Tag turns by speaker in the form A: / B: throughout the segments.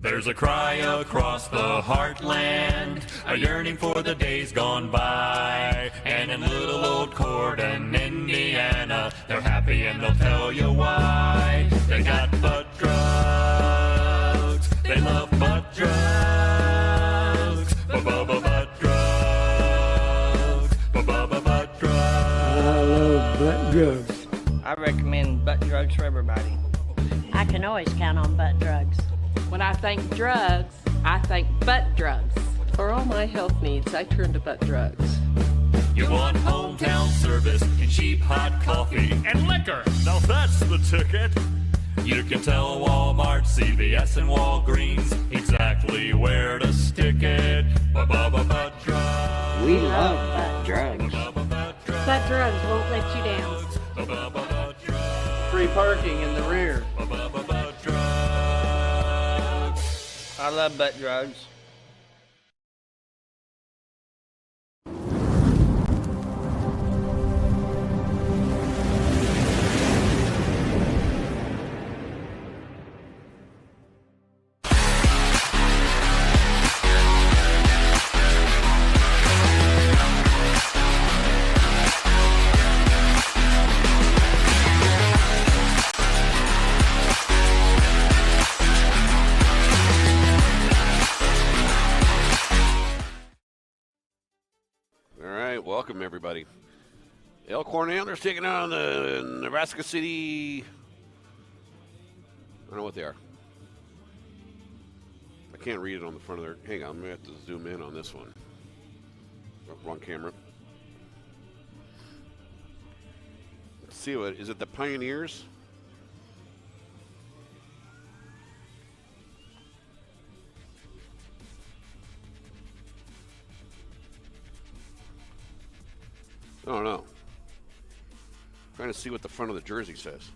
A: There's a cry across the heartland, a yearning for the days gone by. And in little old Corden, Indiana, they're happy and they'll tell you why. They got butt drugs, they love butt drugs, butt drugs, butt drugs.
B: I love butt drugs.
C: I recommend butt drugs for everybody.
D: I can always count on butt drugs.
E: When I think drugs, I think butt drugs.
F: For all my health needs, I turn to butt drugs.
A: You want hometown service and cheap hot coffee and liquor. Now that's the ticket. You can tell Walmart, CVS, and Walgreens exactly where to stick it. Butt drugs.
B: We love butt drugs.
D: Butt drugs won't let you down.
G: Free parking in the rear.
C: I love butt drugs.
H: Welcome, everybody. Elkhorn Antlers taking on the Nebraska City. I don't know what they are. I can't read it on the front of their. Hang on, I'm going to have to zoom in on this one. Oh, wrong camera. Let's see what is it. The Pioneers? I don't know. Trying to see what the front of the jersey says.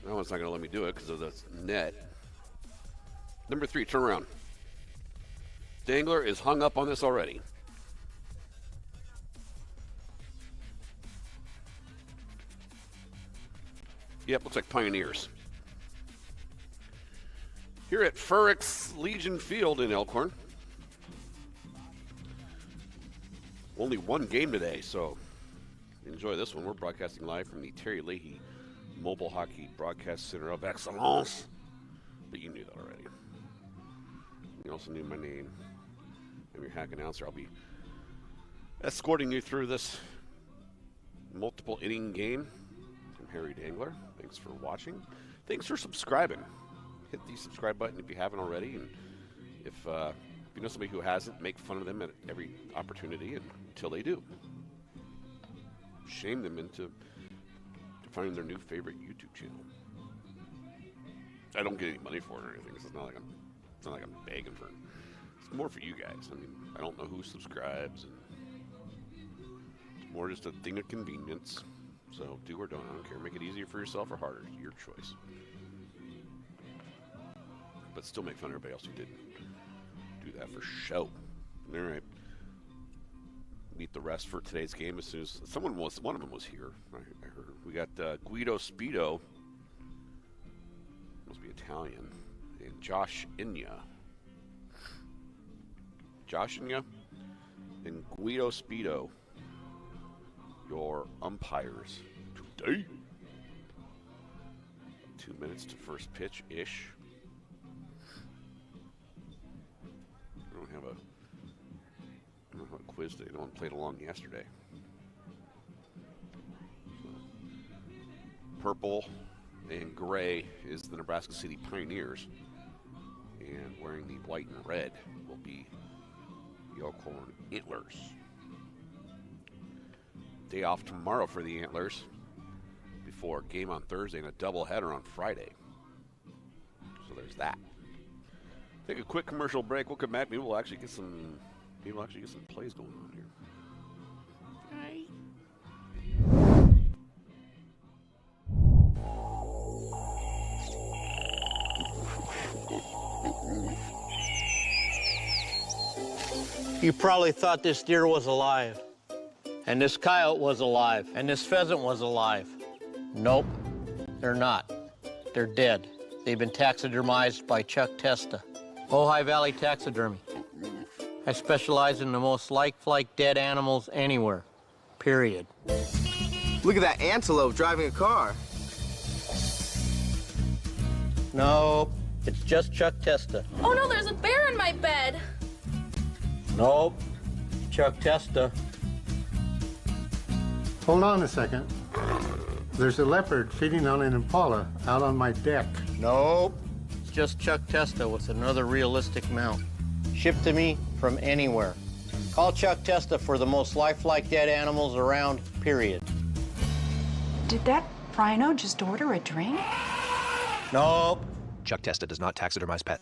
H: That one's not going to let me do it because of the net. Number 3, turn around. Dangler is hung up on this already. Yep, looks like Pioneers. Here at Furricks Legion Field in Elkhorn. Only one game today, so enjoy this one. We're broadcasting live from the Terry Leahy Mobile Hockey Broadcast Center of Excellence. But you knew that already. You also knew my name. I'm your hack announcer. I'll be escorting you through this multiple inning game. I'm Harry Dangler. Thanks for watching. Thanks for subscribing. Hit the subscribe button if you haven't already, and if you know somebody who hasn't, make fun of them at every opportunity until they do. Shame them into finding their new favorite YouTube channel. I don't get any money for it or anything. It's not like I'm begging for it. It's more for you guys. I mean, I don't know who subscribes, and it's more just a thing of convenience. So do or don't. I don't care. Make it easier for yourself or harder. Your choice. But still make fun of everybody else who didn't do that for show. All right. Meet the rest for today's game as soon as one of them was here. I heard. We got Guido Speedo, must be Italian, and Josh Inya. And Guido Speedo, your umpires today. 2 minutes to first pitch-ish. I don't have a quiz today. No one played along yesterday. So, purple and gray is the Nebraska City Pioneers. And wearing the white and red will be the Elkhorn Antlers. Day off tomorrow for the Antlers before a game on Thursday and a doubleheader on Friday. So there's that. Take a quick commercial break. We'll come back. Maybe we'll actually get some plays going on here.
D: All right.
I: You probably thought this deer was alive, and this coyote was alive, and this pheasant was alive. Nope, they're not. They're dead. They've been taxidermized by Chuck Testa. Ojai Valley Taxidermy. I specialize in the most lifelike dead animals anywhere, period.
G: Look at that antelope driving a car.
I: Nope, it's just Chuck Testa.
J: Oh no, there's a bear in my bed.
I: Nope, Chuck Testa.
K: Hold on a second. There's a leopard feeding on an impala out on my deck.
I: Nope, it's just Chuck Testa with another realistic mount. Shipped to me from anywhere. Call Chuck Testa for the most lifelike dead animals around, period.
L: Did that rhino just order a drink?
I: Nope.
M: Chuck Testa does not taxidermize pets.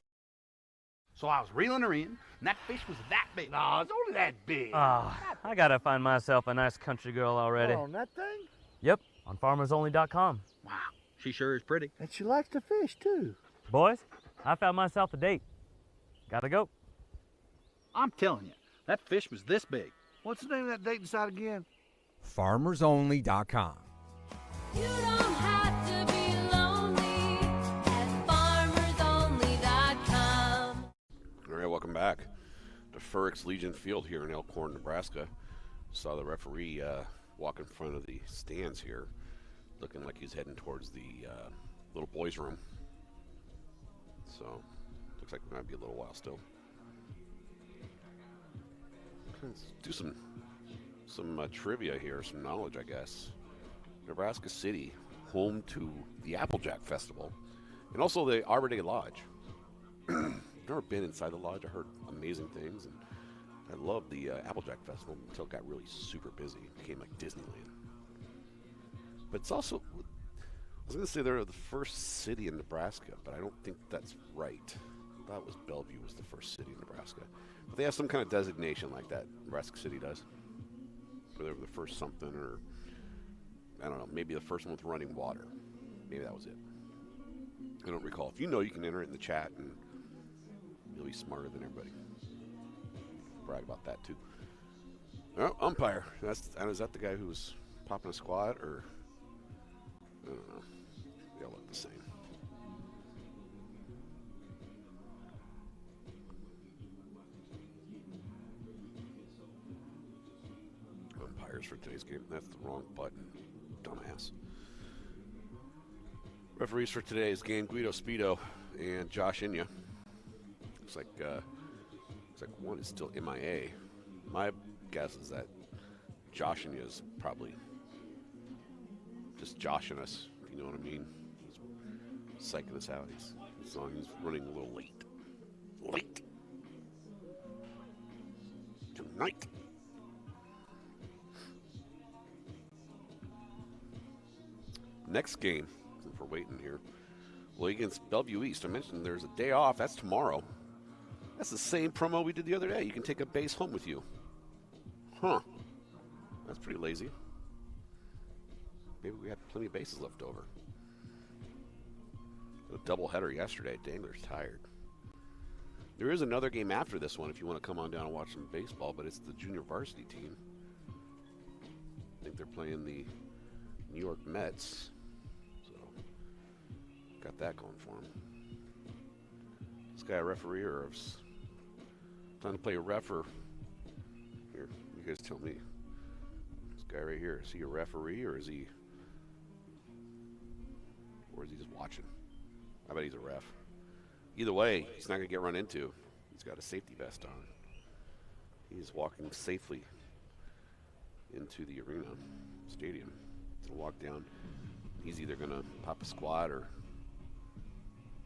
N: So I was reeling her in, and that fish was that big. No, it's only that big.
O: I gotta find myself a nice country girl already.
N: Oh, on that thing?
O: Yep, on farmersonly.com.
N: Wow, she sure is pretty.
K: And she likes to fish, too.
O: Boys, I found myself a date. Gotta go.
N: I'm telling you, that fish was this big. What's the name of that dating site again?
P: farmersonly.com.
J: You don't have to be lonely at farmersonly.com.
H: All right, welcome back to Furrick's Legion Field here in Elkhorn, Nebraska. Saw the referee walk in front of the stands here, looking like he's heading towards the little boys' room. So, looks like it might be a little while still. Let's do some trivia here, some knowledge, I guess. Nebraska City, home to the Applejack Festival, and also the Arbor Day Lodge. Never been inside the lodge. I heard amazing things, and I loved the Applejack Festival until it got really super busy. It became like Disneyland. But it's also, I was going to say they're the first city in Nebraska, but I don't think that's right. I thought it was Bellevue was the first city in Nebraska. But they have some kind of designation like that, Nebraska City does. Or they were the first something, or I don't know, maybe the first one with running water. Maybe that was it. I don't recall. If you know, you can enter it in the chat, and you'll be smarter than everybody. Brag about that, too. Oh, umpire. Is that the guy who was popping a squat, or I don't know. They all look the same. Umpires for today's game. That's the wrong button. Dumbass. Referees for today's game: Guido Speedo and Josh Inya. Looks like one is still MIA. My guess is that Josh Inya is probably just joshing us, if you know what I mean. He's psyching us out. He's running a little late. Tonight. Next game, since we're waiting here, well, against Bellevue East. I mentioned there's a day off. That's tomorrow. That's the same promo we did the other day. You can take a base home with you. Huh. That's pretty lazy. Maybe we have plenty of bases left over. A doubleheader yesterday. Dangler's tired. There is another game after this one if you want to come on down and watch some baseball, but it's the junior varsity team. I think they're playing the New York Mets. So, got that going for them. This guy a referee or time to play a ref or here, you guys tell me. This guy right here, is he a referee or is he just watching? I bet he's a ref. Either way, he's not going to get run into. He's got a safety vest on. He's walking safely into the arena, stadium. He'll walk down. He's either going to pop a squat or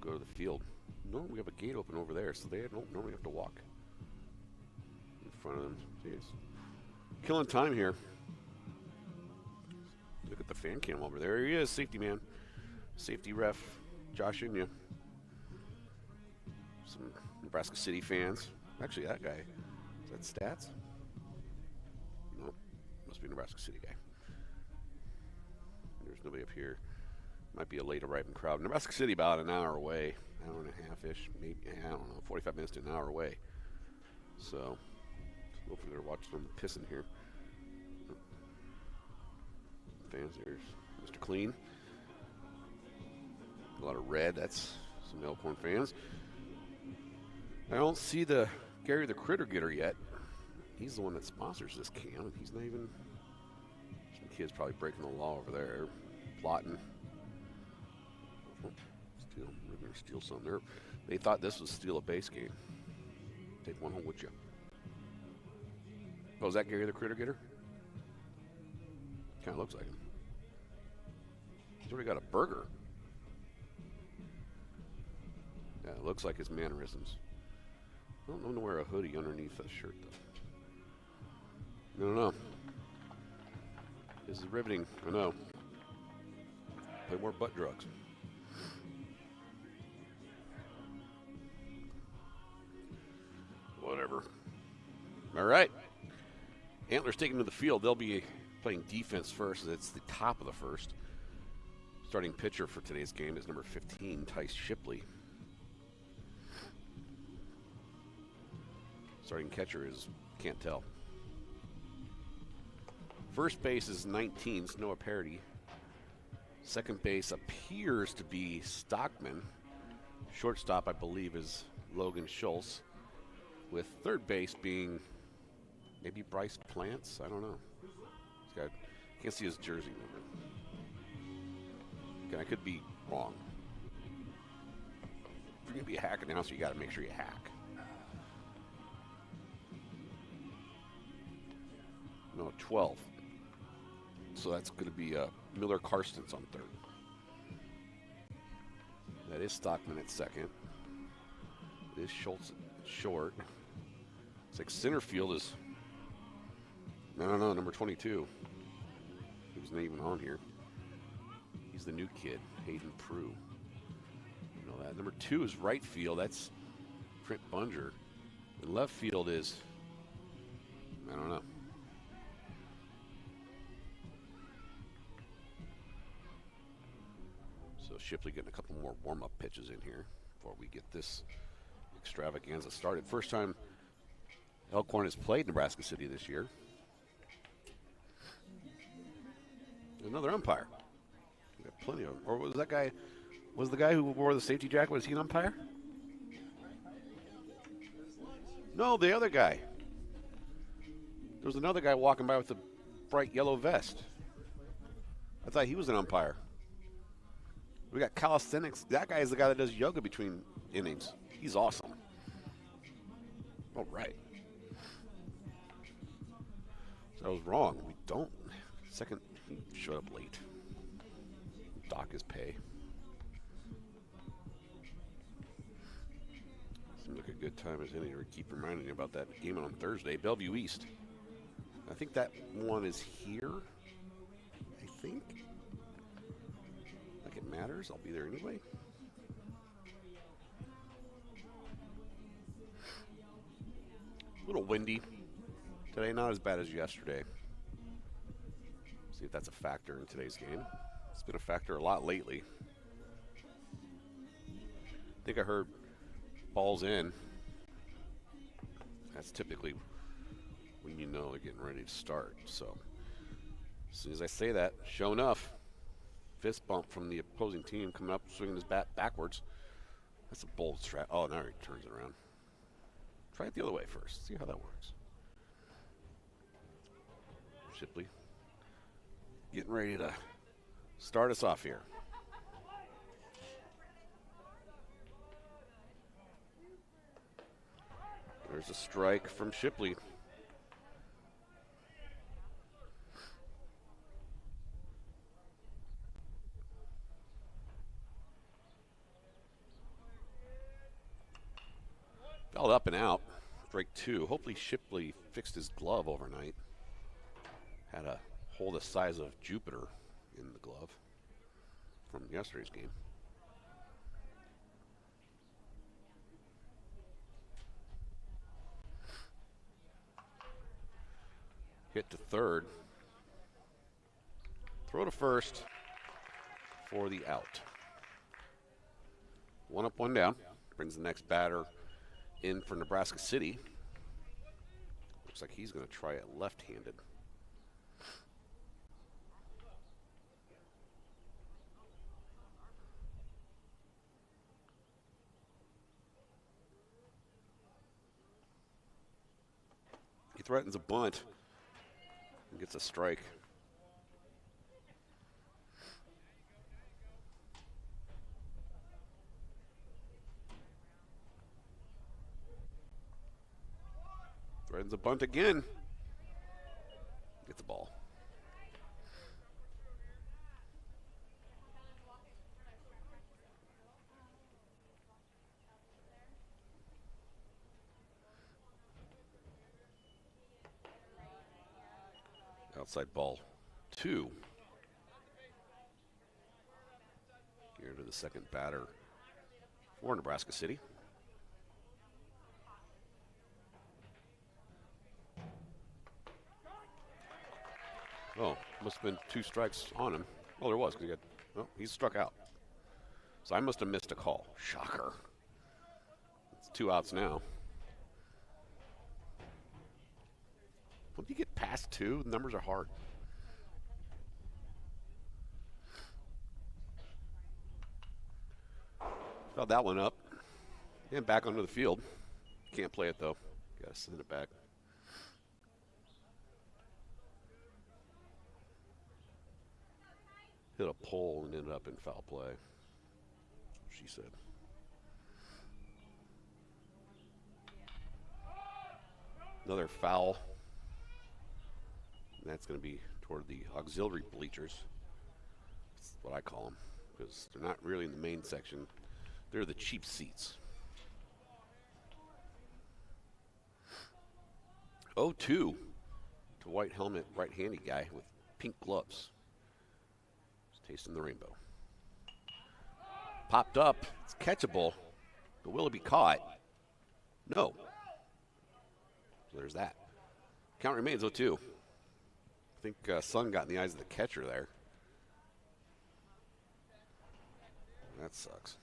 H: go to the field. No, we have a gate open over there, so they don't normally have to walk in front of them. Jeez. Killing time here. Look at the fan cam over there. He is, safety man. Safety ref, Josh Inya. Some Nebraska City fans. Actually, that guy, is that Stats? No, must be a Nebraska City guy. There's nobody up here. Might be a late arriving crowd. Nebraska City about an hour away. Hour and a half-ish, maybe, I don't know, 45 minutes to an hour away. So, hopefully they're watching them pissing here. Fans, there's Mr. Clean. A lot of red. That's some Elkhorn fans. I don't see the Gary the Critter Getter yet. He's the one that sponsors this camp. He's not even. Some kids probably breaking the law over there, plotting. Steal. We're going to steal something there. They thought this was steal a base game. Take one home with you. Oh, is that Gary the Critter Getter? Kind of looks like him. He's already got a burger. Yeah, it looks like his mannerisms. I don't know him to wear a hoodie underneath that shirt, though. I don't know. This is riveting. I know. Play more butt drugs. Whatever. All right. Antlers taking to the field. They'll be playing defense first. It's the top of the first. Starting pitcher for today's game is number 15, Tice Shipley. Starting catcher is, can't tell. First base is 19, Noah Parody. Second base appears to be Stockman. Shortstop, I believe, is Logan Schultz. With third base being maybe Bryce Plants. I don't know. He's got, can't see his jersey number. Okay, I could be wrong. If you're going to be a hack announcer, you got to make sure you hack. No, 12. So that's going to be Miller Karstens on third. That is Stockman at second. It is Schultz at short. It's like center field is, I don't know, number 22. He was not even on here. He's the new kid, Hayden Prue. You know that. Number 2 is right field. That's Trent Bunger. And left field is, I don't know. So Shipley getting a couple more warm-up pitches in here before we get this extravaganza started. First time Elkhorn has played Nebraska City this year. Another umpire. We got plenty of them. Or was that guy, was the guy who wore the safety jacket, was he an umpire? No, the other guy. There was another guy walking by with a bright yellow vest. I thought he was an umpire. We got calisthenics. That guy is the guy that does yoga between innings. He's awesome. All right. So I was wrong. We don't. Second, he showed up late. Dock his pay. Seems like a good time as any to keep reminding you about that game on Thursday. Bellevue East. I think that one is here. I think. Like it matters. I'll be there anyway. A little windy today, not as bad as yesterday. See if that's a factor in today's game. It's been a factor a lot lately. I think I heard balls in. That's typically when you know they're getting ready to start. So as soon as I say that, sure enough, fist bump from the opposing team coming up, swinging his bat backwards. That's a bold strat. Oh, now he turns it around. Try it the other way first. See how that works. Shipley getting ready to start us off here. There's a strike from Shipley. Fouled up and out. Strike 2. Hopefully Shipley fixed his glove overnight. Had a hole the size of Jupiter in the glove from yesterday's game. Hit to third. Throw to first for the out. 1 up, 1 down. Brings the next batter in for Nebraska City. Looks like he's going to try it left-handed. He threatens a bunt and gets a strike. Threatens a bunt again. Gets the ball. Outside ball 2. Here to the second batter for Nebraska City. Oh, must have been 2 strikes on him. Well, there was, because he's struck out. So I must have missed a call. Shocker. It's 2 outs now. When you get past 2, the numbers are hard. Fouled that one up. And back onto the field. Can't play it, though. Got to send it back. Hit a pole and ended up in foul play, she said. Another foul. And that's going to be toward the auxiliary bleachers. That's what I call them, because they're not really in the main section. They're the cheap seats. 0-2 to white helmet right-handed guy with pink gloves. Just tasting the rainbow. Popped up. It's catchable. But will it be caught? No. So there's that. Count remains 0-2. I think sun got in the eyes of the catcher there. That sucks.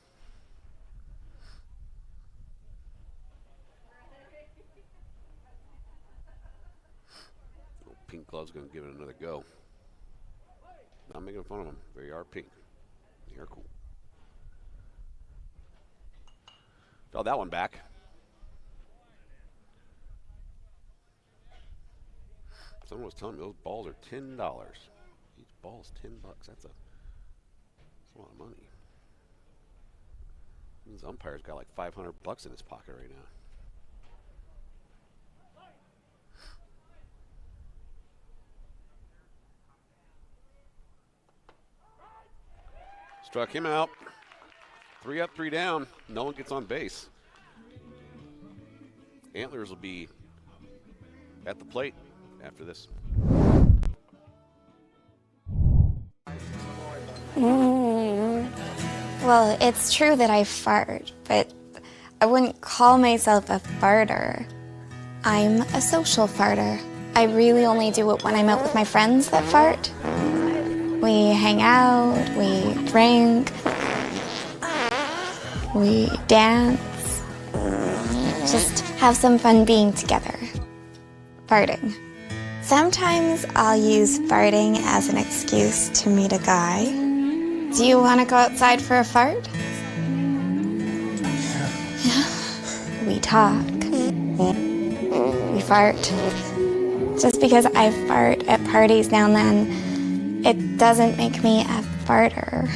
H: Pink gloves going to give it another go. Not making fun of them. They are pink. They are cool. Fouled that one back. Someone was telling me those balls are $10. Each ball is $10. That's a lot of money. This umpire's got like $500 in his pocket right now. Struck him out. 3 up, 3 down. No one gets on base. Antlers will be at the plate after this.
P: Well, it's true that I fart, but I wouldn't call myself a farter. I'm a social farter. I really only do it when I'm out with my friends that fart. We hang out, we drink, we dance, just have some fun being together. Farting. Sometimes I'll use farting as an excuse to meet a guy. Do you want to go outside for a fart? Yeah. We talk. We fart. Just because I fart at parties now and then, it doesn't make me a farter.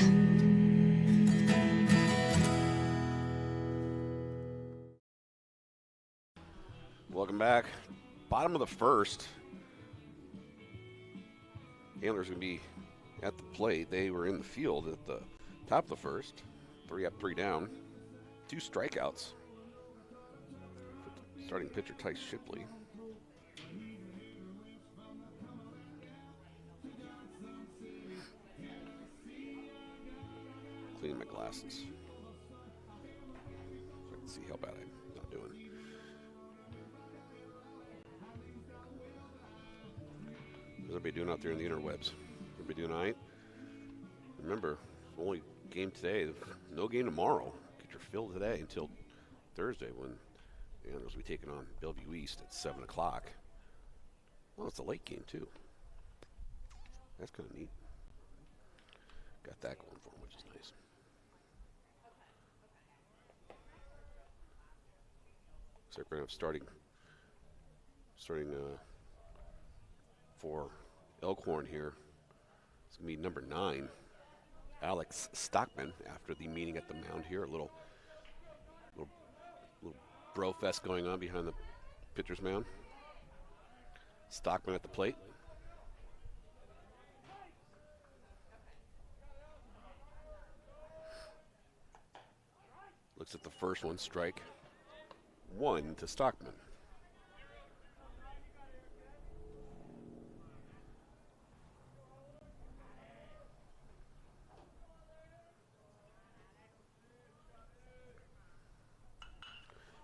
H: Welcome back. Bottom of the first. Antlers going to be at the plate. They were in the field at the top of the first. 3 up, 3 down. 2 strikeouts. Starting pitcher Tice Shipley. Cleaning my glasses so I can see how bad I'm not doing. How's everybody doing out there in the interwebs? Everybody doing all right? Remember, only game today, no game tomorrow. Get your fill today until Thursday when the Antlers will be taking on Bellevue East at 7 o'clock. Oh, it's a late game, too. That's kind of neat. Got that going for them, which is nice. So we're going to have starting for Elkhorn here. It's going to be number 9, Alex Stockman, after the meeting at the mound here. A little bro fest going on behind the pitcher's mound. Stockman at the plate. Looks at the first one, strike 1 to Stockman.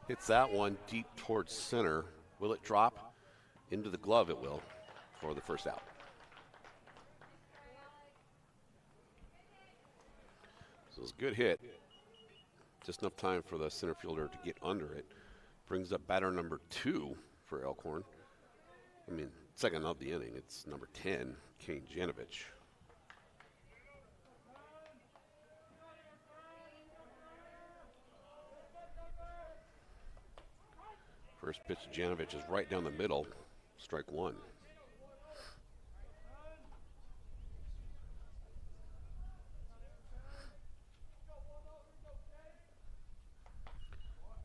H: Hits that one deep towards center. Will it drop into the glove? It will, for the first out. So it's a good hit. Just enough time for the center fielder to get under it. Brings up batter number 2 for Elkhorn. I mean, second of the inning. It's number 10, Kane Janovich. First pitch to Janovich is right down the middle, strike 1.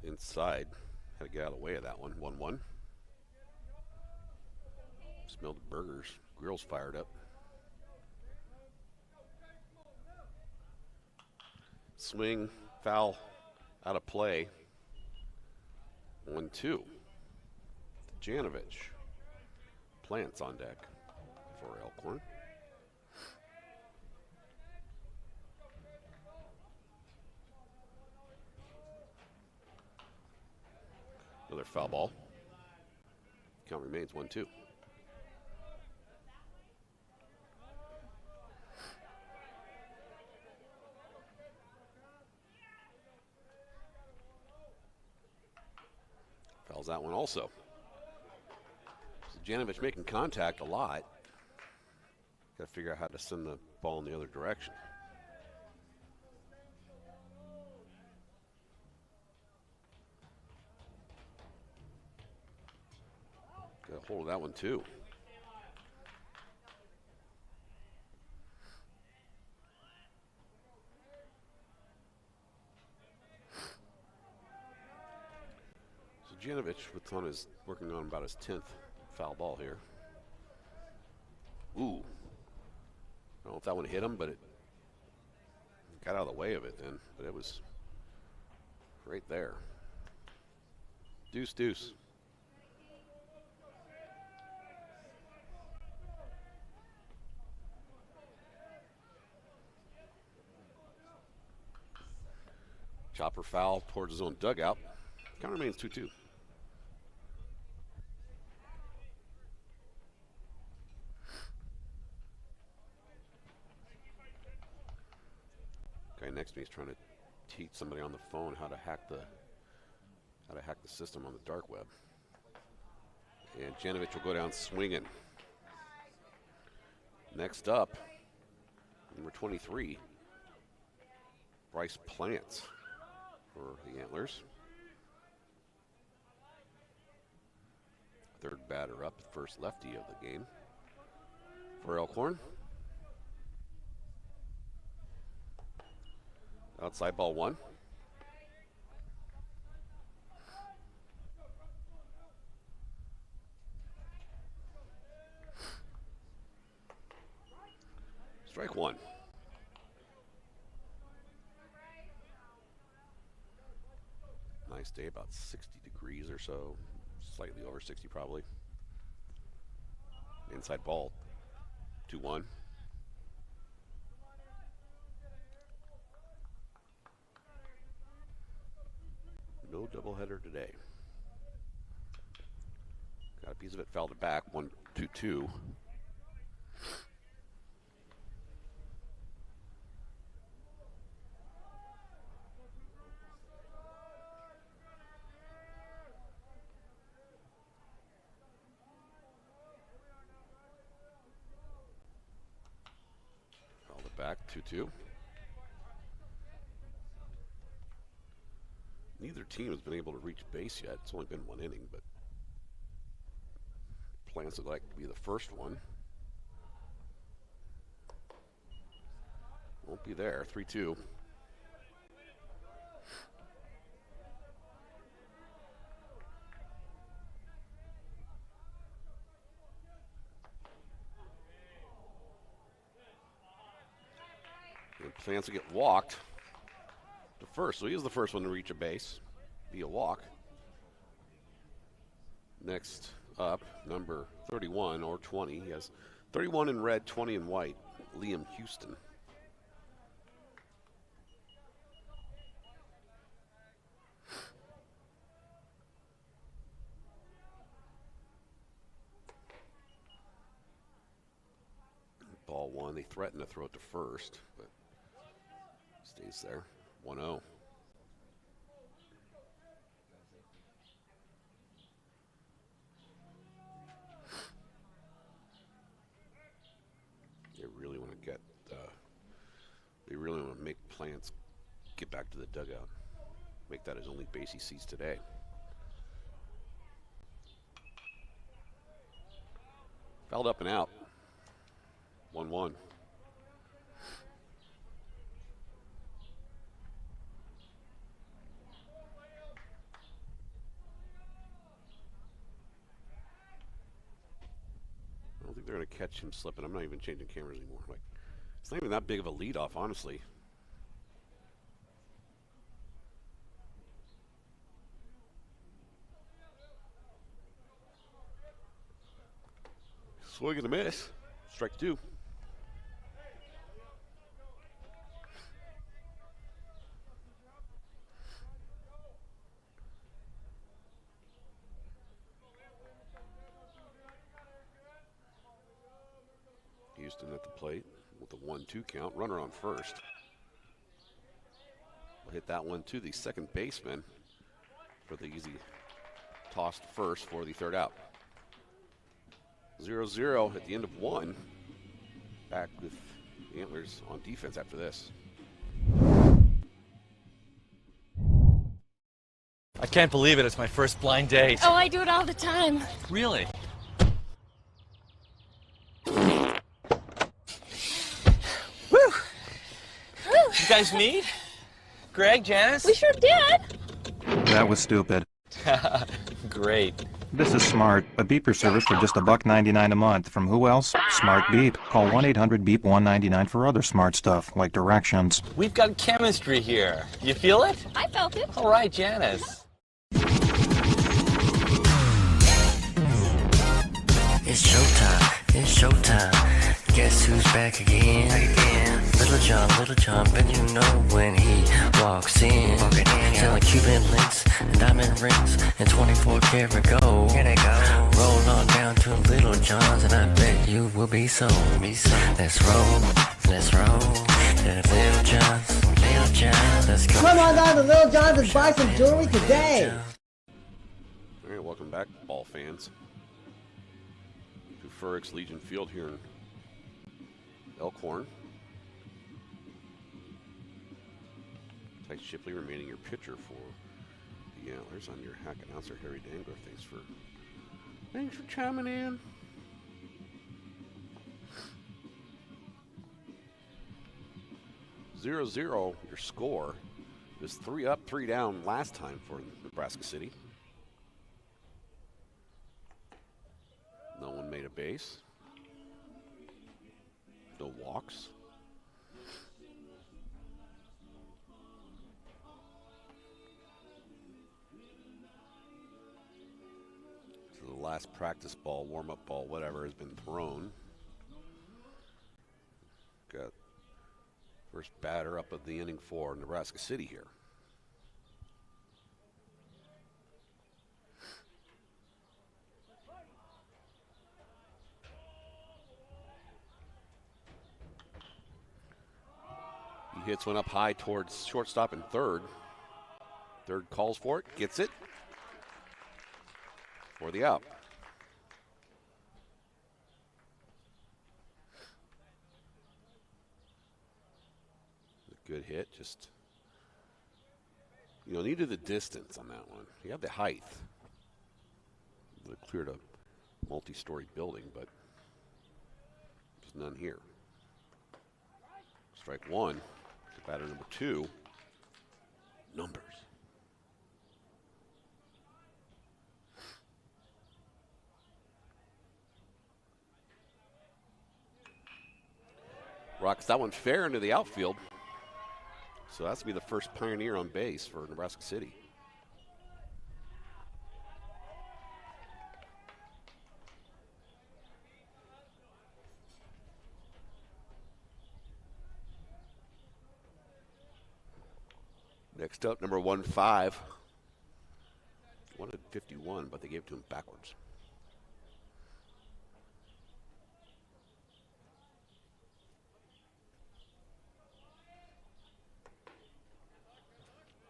H: Inside, had to get out of the way of that one, 1-1. Smelled the burgers, grill's fired up. Swing, foul, out of play. 1-2. Janovich. Plants on deck for Elkhorn. Another foul ball. Count remains 1-2. Fouls that one also. So Janovich making contact a lot. Got to figure out how to send the ball in the other direction. Got a hold of that one too. Janovich working on about his 10th foul ball here. Ooh. I don't know if that one hit him, but it got out of the way of it then. But it was right there. Deuce, deuce. Chopper foul towards his own dugout. Count remains 2-2. Guy next to me is trying to teach somebody on the phone how to hack the system on the dark web. And Janovich will go down swinging. Next up, number 23, Bryce Plants for the Antlers. Third batter up, first lefty of the game for Elkhorn. Outside ball 1. Strike 1. Nice day, about 60 degrees or so, slightly over 60 probably. Inside ball 2-1. No doubleheader today. Got a piece of it fouled it back, 1-2-2. Fouled it back, 2-2. Neither team has been able to reach base yet. It's only been one inning, but Plants would like to be the first one. Won't be there. 3-2. And Plants will get walked to first. So he is the first one to reach a base. Be a walk. Next up, number 31 or 20. He has 31 in red, 20 in white. Liam Houston. Ball one. They threaten to throw it to first, but stays there. 1-0. They really want to make Plants get back to the dugout. Make that his only base he sees today. Fouled up and out. 1-1. I don't think they're going to catch him slipping. I'm not even changing cameras anymore. Like, it's not even that big of a leadoff, honestly. Swing and a miss. Strike two. Houston at the plate with a 1-2 count. Runner on first. We'll hit that one to the second baseman for the easy toss to first for the third out. 0-0 at the end of one. Back with the Antlers on defense after this.
Q: I can't believe it. It's my first blind date.
R: Oh, I do it all the time.
Q: Really? Woo! You guys meet? Greg, Janice?
R: We sure did.
S: That was stupid.
Q: Great.
S: This is Smart, a beeper service for just $1.99 a month. From who else? Smart Beep. Call 1-800-BEEP-199 for other smart stuff, like directions.
Q: We've got chemistry here. You feel it?
R: I felt it.
Q: All right, Janice.
T: It's showtime, it's showtime. Guess who's back again? Little John, bet you know when he walks in. Selling Cuban links and diamond rings and 24 karat gold. Roll on down to Little John's and I bet you will be sold. Let's roll to Little John's, let's go.
U: Come on down to Little John's and buy some jewelry today.
H: All right, welcome back, ball fans, to Ferrix Legion Field here in Elkhorn. Ty Shipley remaining your pitcher for the Antlers. I'm your hack announcer, Harry Dangler. Thanks for chiming in. Zero, your score. It was 3 up, 3 down last time for Nebraska City. No one made a base. No walks. So the last practice ball, warm-up ball, whatever, has been thrown. Got first batter up of the inning for Nebraska City here. He hits one up high towards shortstop and third. Third calls for it, gets it for the out. Good hit, just, needed the distance on that one. You have the height. Clear to multi-story building, but there's none here. Strike one to batter number 2. Numbers. Rocks that one fair into the outfield. So that's to be the first Pioneer on base for Nebraska City. Next up, number 1-5. Wanted 51, but they gave it to him backwards.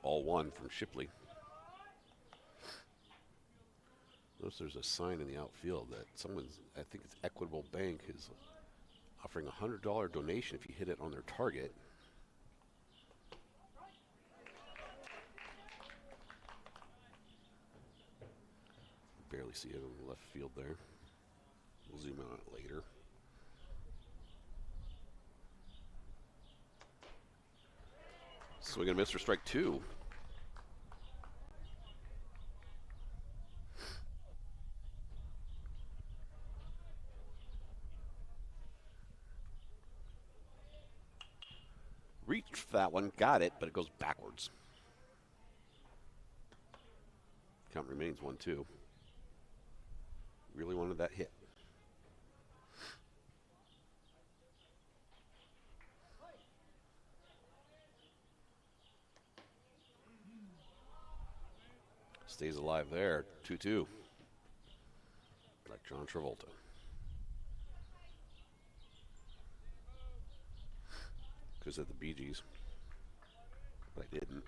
H: Ball 1 from Shipley. Notice there's a sign in the outfield that someone's, I think it's Equitable Bank, is offering a $100 donation if you hit it on their target. Barely see it on the left field there. We'll zoom in on it later. Swing and miss for strike 2. Reached for that one, got it, but it goes backwards. Count remains 1-2. Really wanted that hit. Stays alive there, 2-2. Like John Travolta. Because of the Bee Gees. But I didn't.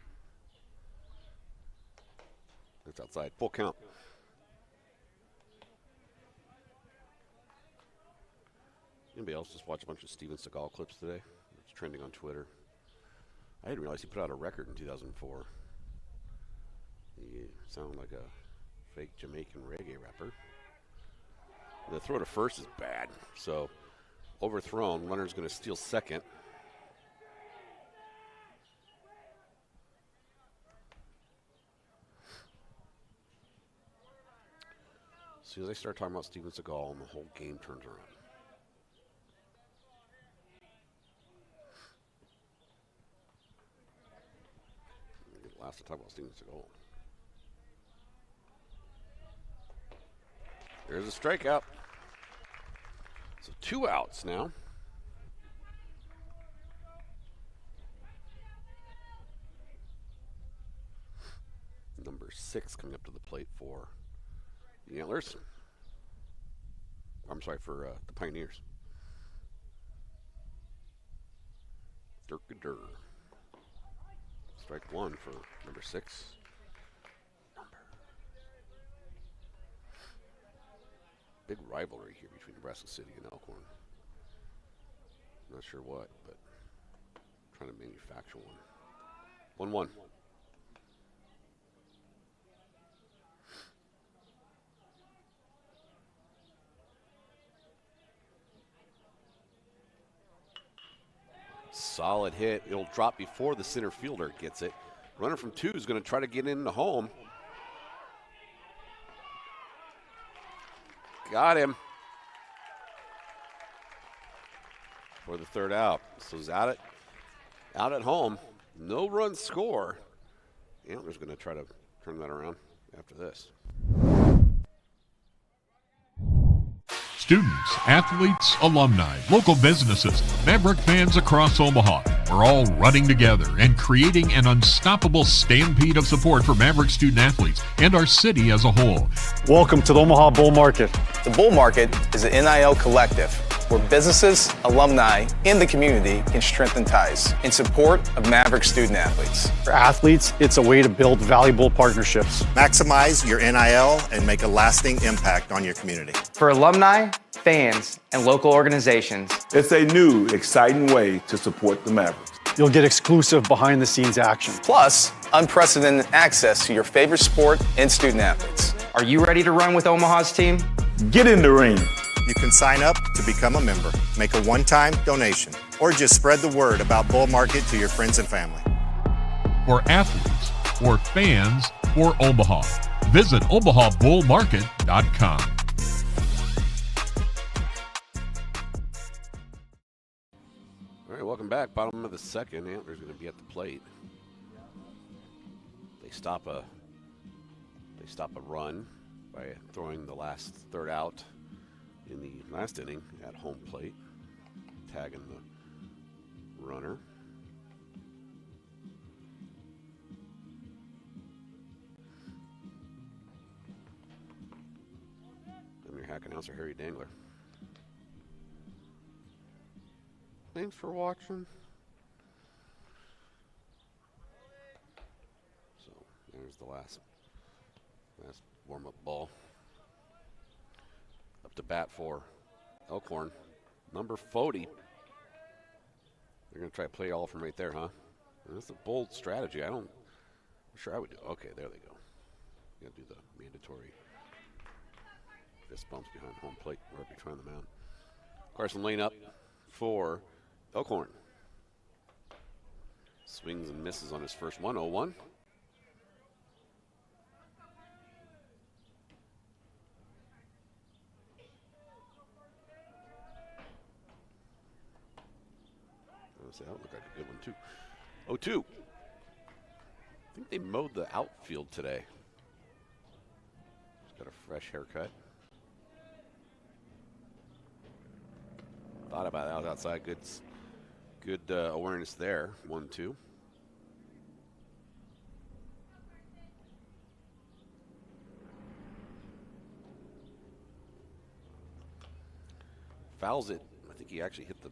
H: It's outside. Full count. Anybody else just watch a bunch of Steven Seagal clips today? It's trending on Twitter. I didn't realize he put out a record in 2004. He sounded like a fake Jamaican reggae rapper. The throw to first is bad, so overthrown. Runner's going to steal second. As soon as I start talking about Steven Seagal, the whole game turns around. Last to talk about Steven Seagal. There's a strikeout. So 2 outs now. Number 6 coming up to the plate for the Antlers. I'm sorry, for the Pioneers. Dirk-a-dur. Strike 1 for number 6. Big rivalry here between Nebraska City and Elkhorn. Not sure what, but trying to manufacture one. 1-1. Solid hit. It'll drop before the center fielder gets it. Runner from 2 is going to try to get into home. Got him for the 3rd out. So he's out at home. No run score. Antler's going to try to turn that around after this.
E: Students, athletes, alumni, local businesses, Maverick fans across Omaha are all running together and creating an unstoppable stampede of support for Maverick student athletes and our city as a whole.
V: Welcome to the Omaha Bull Market.
W: The Bull Market is an NIL collective where businesses, alumni, and the community can strengthen ties in support of Maverick student athletes.
V: For athletes, it's a way to build valuable partnerships.
X: Maximize your NIL and make a lasting impact on your community.
Y: For alumni, fans, and local organizations,
Z: it's a new, exciting way to support the Mavericks.
V: You'll get exclusive behind-the-scenes action.
W: Plus, unprecedented access to your favorite sport and student athletes.
Y: Are you ready to run with Omaha's team?
Z: Get in the ring.
X: You can sign up to become a member, make a one-time donation, or just spread the word about Bull Market to your friends and family.
E: For athletes, for fans, for Omaha. Visit omahabullmarket.com.
H: All right, welcome back. Bottom of the second. Antlers going to be at the plate. They stop a run by throwing the last third out in the last inning at home plate, tagging the runner. I'm your hack announcer, Harry Dangler. Thanks for watching. So there's the last warm-up ball. Up to bat for Elkhorn, number 40. They're going to try to play all from right there, huh? That's a bold strategy. I'm sure I would do. Okay, there they go. Got to do the mandatory fist bumps behind home plate, wherever you're trying them out. Carson Lane up for Elkhorn. Swings and misses on his first 1-0-1. That would look like a good one, too. 0-2. I think they mowed the outfield today. He's got a fresh haircut. Thought about that outside. Good awareness there. 1-2. Fouls it. I think he actually hit the. I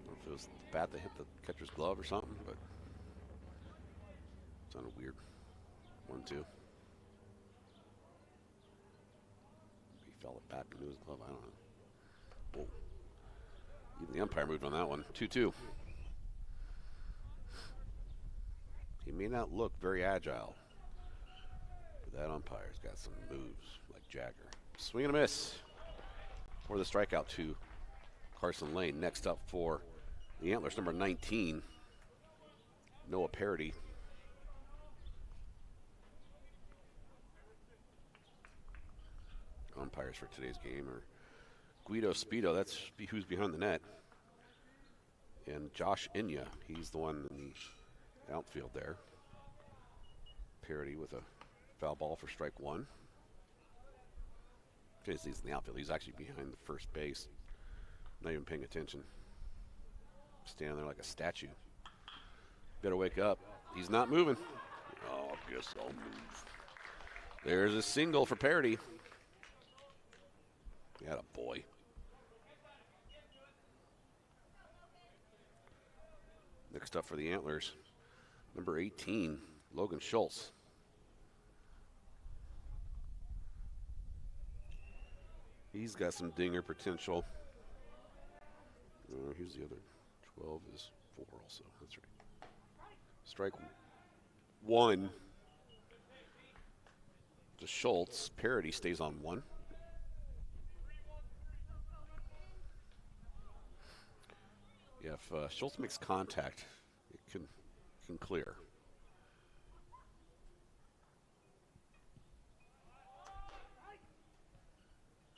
H: don't know if it was the bat that hit the catcher's glove or something, but it sounded weird. 1-2. He fell it back into his glove. I don't know. Whoa. Even the umpire moved on that one. 2-2. He may not look very agile, but that umpire's got some moves like Jagger. Swing and a miss for the strikeout to Carson Lane. Next up for the Antlers, number 19, Noah Parody. Umpires for today's game are Guido Speedo, that's who's behind the net, and Josh Inya, he's the one in the outfield there. Parody with a foul ball for strike one. He's in the outfield. He's actually behind the first base. Not even paying attention. Standing there like a statue. Better wake up. He's not moving. Oh, I guess I'll move. There's a single for Parody. Got a boy. Next up for the Antlers, number 18, Logan Schultz. He's got some dinger potential. Here's the other 12 is 4 also. That's right. Strike one to Schultz. Parody stays on 1. Yeah, if Schultz makes contact, it can clear.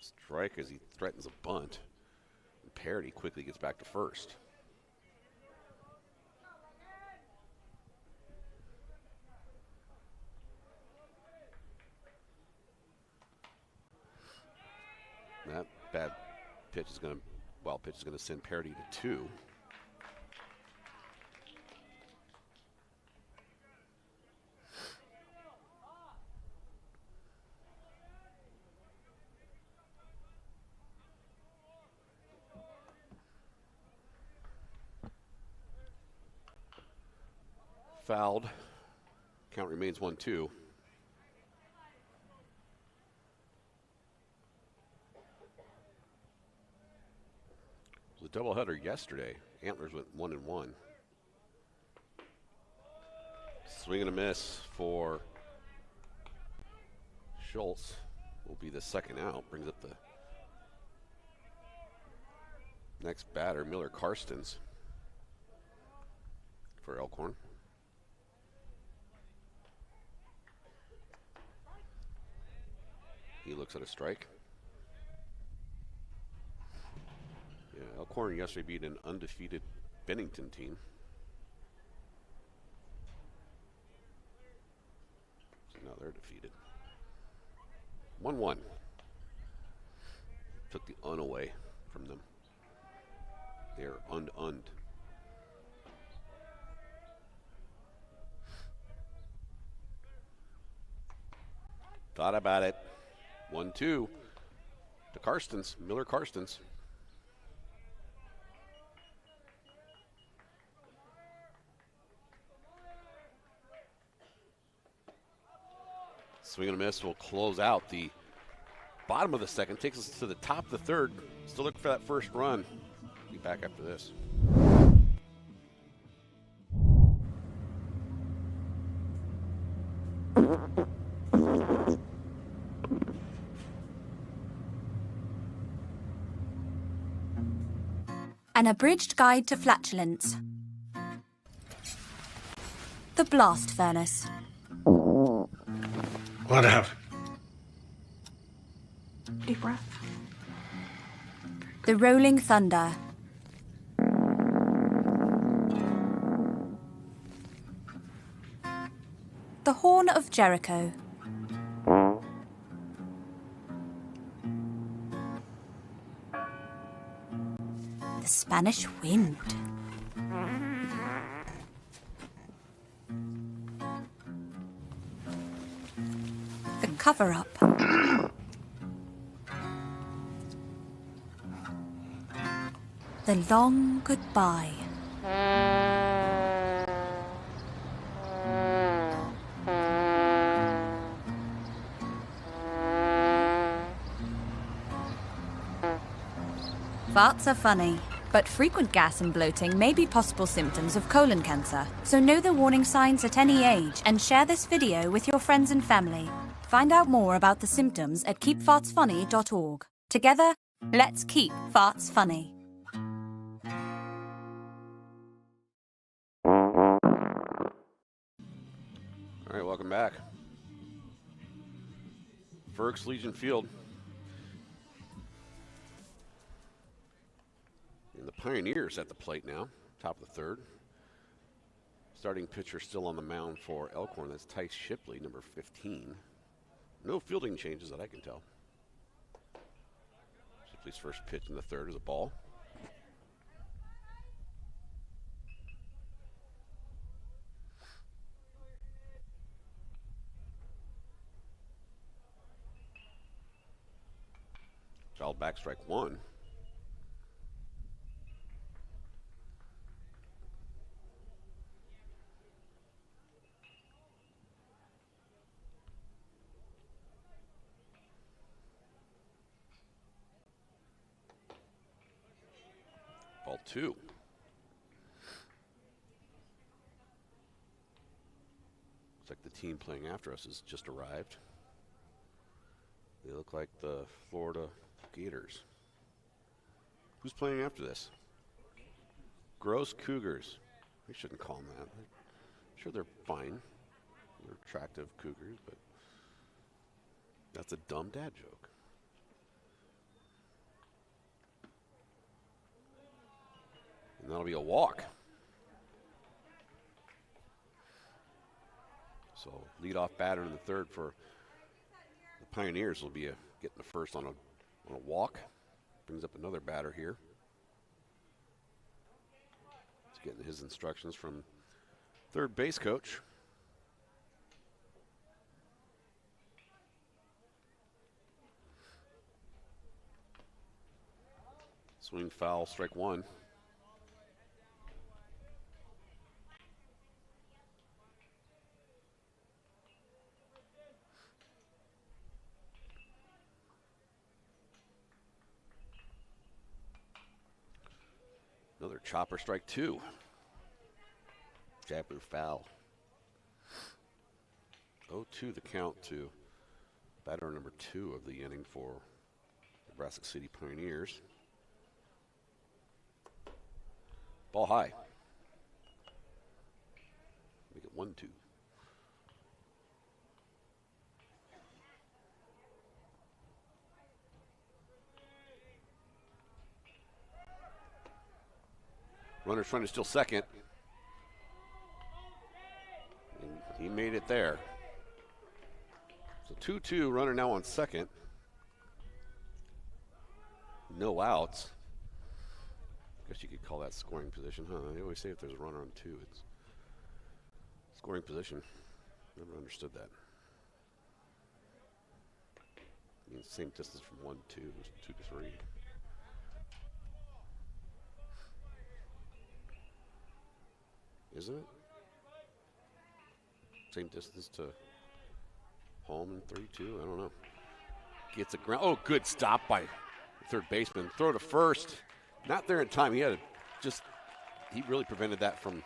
H: Strike as he threatens a bunt. And Parody quickly gets back to first. That bad pitch is going to, wild pitch is going to send Parody to 2. Fouled. Count remains 1-2. It was a doubleheader yesterday. Antlers went 1-1. Swing and a miss for Schultz. will be the second out. Brings up the next batter, Miller Karstens, for Elkhorn. He looks at a strike. Yeah, Elkhorn yesterday beat an undefeated Bennington team. So now they're defeated. 1-1. Took the un away from them. They're und. Thought about it. 1-2 to Karstens, Miller Karstens. Swing and a miss will close out the bottom of the second, takes us to the top of the third. Still looking for that first run. Be back after this.
A: An abridged guide to flatulence. The blast furnace.
K: Whatever.
L: Deep breath.
A: The rolling thunder. The horn of Jericho. The Spanish wind. The cover-up. The long goodbye. Farts are funny, but frequent gas and bloating may be possible symptoms of colon cancer. So know the warning signs at any age and share this video with your friends and family. Find out more about the symptoms at keepfartsfunny.org. Together, let's keep farts funny.
H: All right, welcome back. Fergus Legion Field. And the Pioneers at the plate now, top of the third. Starting pitcher still on the mound for Elkhorn. That's Tice Shipley, number 15. No fielding changes that I can tell. Shipley's first pitch in the third is a ball. Fouled back, strike one. Ball two. Looks like the team playing after us has just arrived. They look like the Florida Gators. Who's playing after this? Gross Cougars. We shouldn't call them that. I'm sure they're fine. They're attractive Cougars, but that's a dumb dad joke. And that'll be a walk. So leadoff batter in the third for the Pioneers will be getting the first on a walk. Brings up another batter here. He's getting his instructions from third base coach. Swing foul, strike one. Another chopper, strike two. Jabber foul. 0-2 the count to Batter number 2 of the inning for Nebraska City Pioneers. Ball high. Make it 1-2. Runner's trying to steal second. And he made it there. So 2-2, runner now on second. No outs. Guess you could call that scoring position, huh? They always say if there's a runner on 2, it's scoring position. Never understood that. I mean, same distance from 1-2 is 2-3. Isn't it? Same distance to home in 3-2. I don't know. Gets a ground. Oh, good stop by third baseman. Throw to first. Not there in time. He had he really prevented that from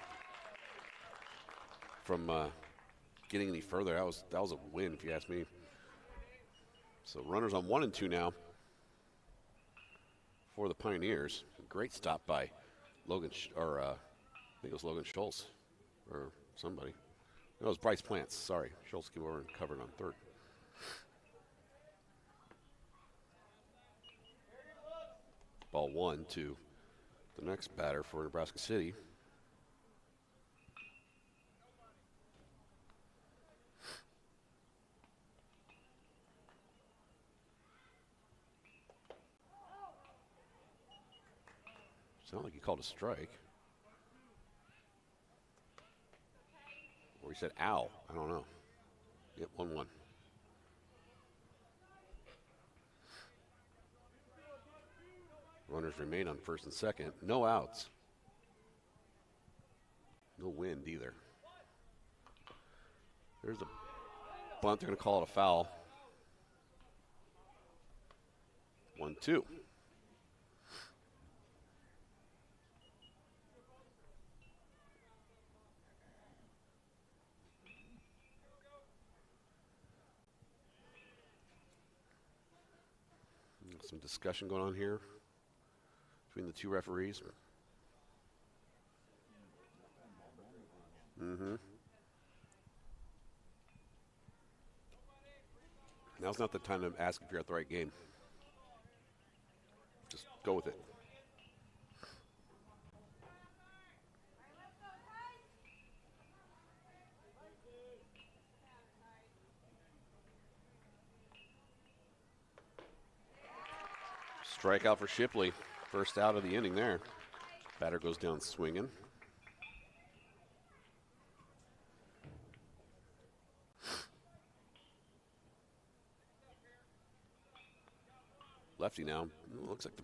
H: getting any further. That was a win, if you ask me. So runners on 1 and 2 now for the Pioneers. Great stop by Logan, I think it was Logan Schultz or somebody. No, it was Bryce Plants. Sorry, Schultz came over and covered on third. Ball 1 to the next batter for Nebraska City. Sounded like he called a strike. Or he said, ow. I don't know. Yep, 1-1. Runners remain on first and second. No outs. No wind either. There's a bunt. They're going to call it a foul. 1-2. Some discussion going on here between the two referees. Now's not the time to ask if you're at the right game. Just go with it. Strikeout for Shipley. First out of the inning there. Batter goes down swinging. Lefty now. Looks like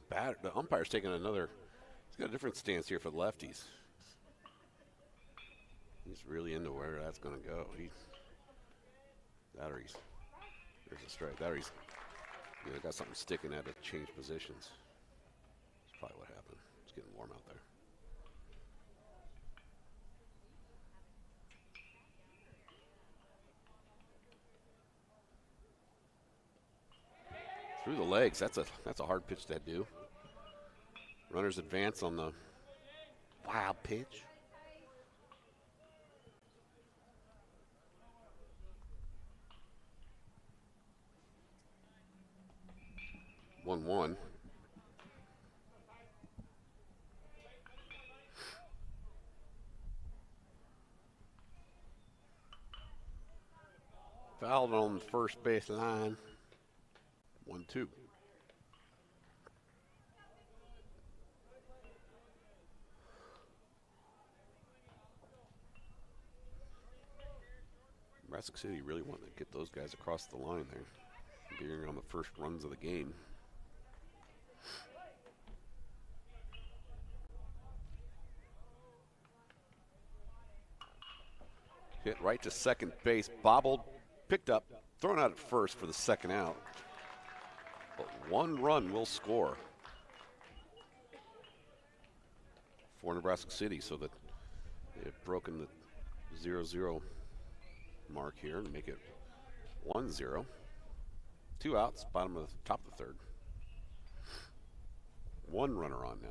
H: the umpire's taking another. He's got a different stance here for the lefties. He's really into where that's going to go. There's a strike. Got something sticking at it to change positions. That's probably what happened. It's getting warm out there. Through the legs. That's a hard pitch to do. Runners advance on the wild pitch. One. Fouled on the first base line. 1-2. Nebraska City really wanted to get those guys across the line there, being on the first runs of the game. Hit right to second base, bobbled, picked up, thrown out at first for the second out. But one run will score for Nebraska City, so that they've broken the 0-0 mark here and make it 1-0. 2 outs, top of the third. 1 runner on now.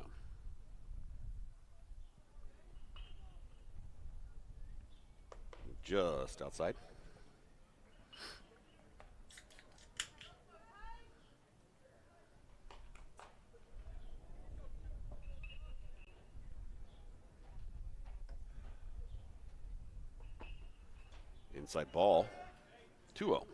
H: Just outside. Inside ball, 2-0.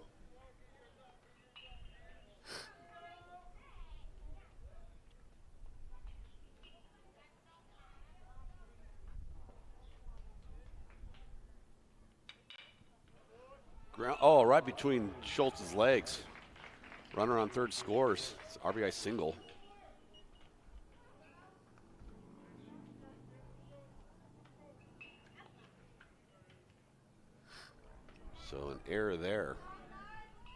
H: Right between Schultz's legs. Runner on third scores. It's RBI single. So an error there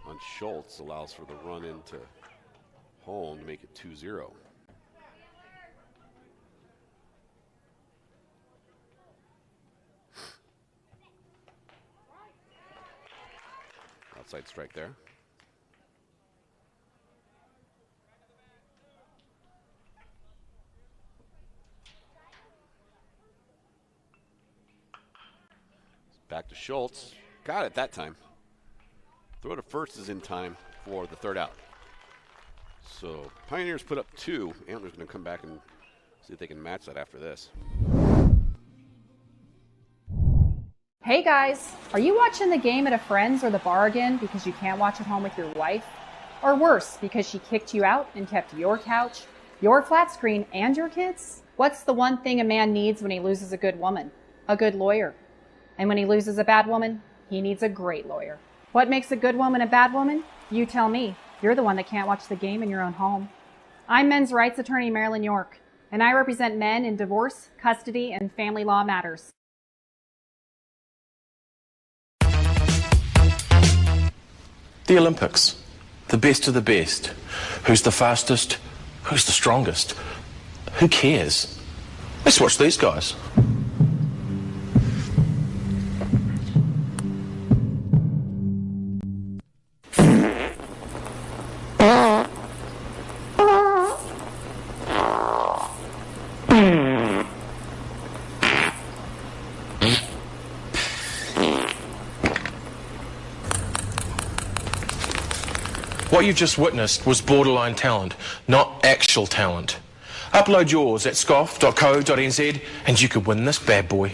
H: on Schultz allows for the run into home to make it 2-0. Outside strike there. Back to Schultz. Got it that time. Throw to first is in time for the third out. So Pioneers put up 2. Antlers going to come back and see if they can match that after this.
B: Hey guys, are you watching the game at a friend's or the bar again because you can't watch at home with your wife? Or worse, because she kicked you out and kept your couch, your flat screen, and your kids? What's the one thing a man needs when he loses a good woman? A good lawyer. And when he loses a bad woman, he needs a great lawyer. What makes a good woman a bad woman? You tell me. You're the one that can't watch the game in your own home. I'm men's rights attorney Marilyn York, and I represent men in divorce, custody, and family law matters.
C: The Olympics. The best of the best. Who's the fastest? Who's the strongest? Who cares? Let's watch these guys. What you just witnessed was borderline talent, not actual talent. Upload yours at scoff.co.nz and you could win this bad boy.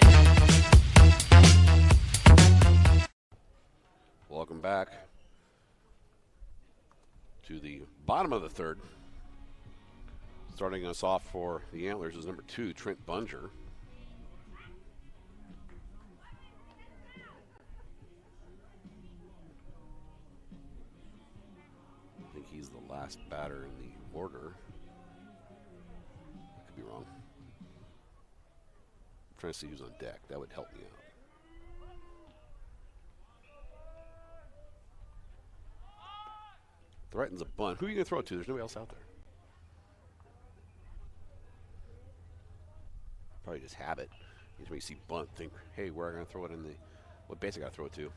H: Welcome back to the bottom of the third. Starting us off for the Antlers is number 2, Trent Bunger. I think he's the last batter in the order. I could be wrong. I'm trying to see who's on deck. That would help me out. Threatens a bunt. Who are you going to throw it to? There's nobody else out there. Probably just have it. You see bunt, think, hey, where am I going to throw it in the, what base I got to throw it to?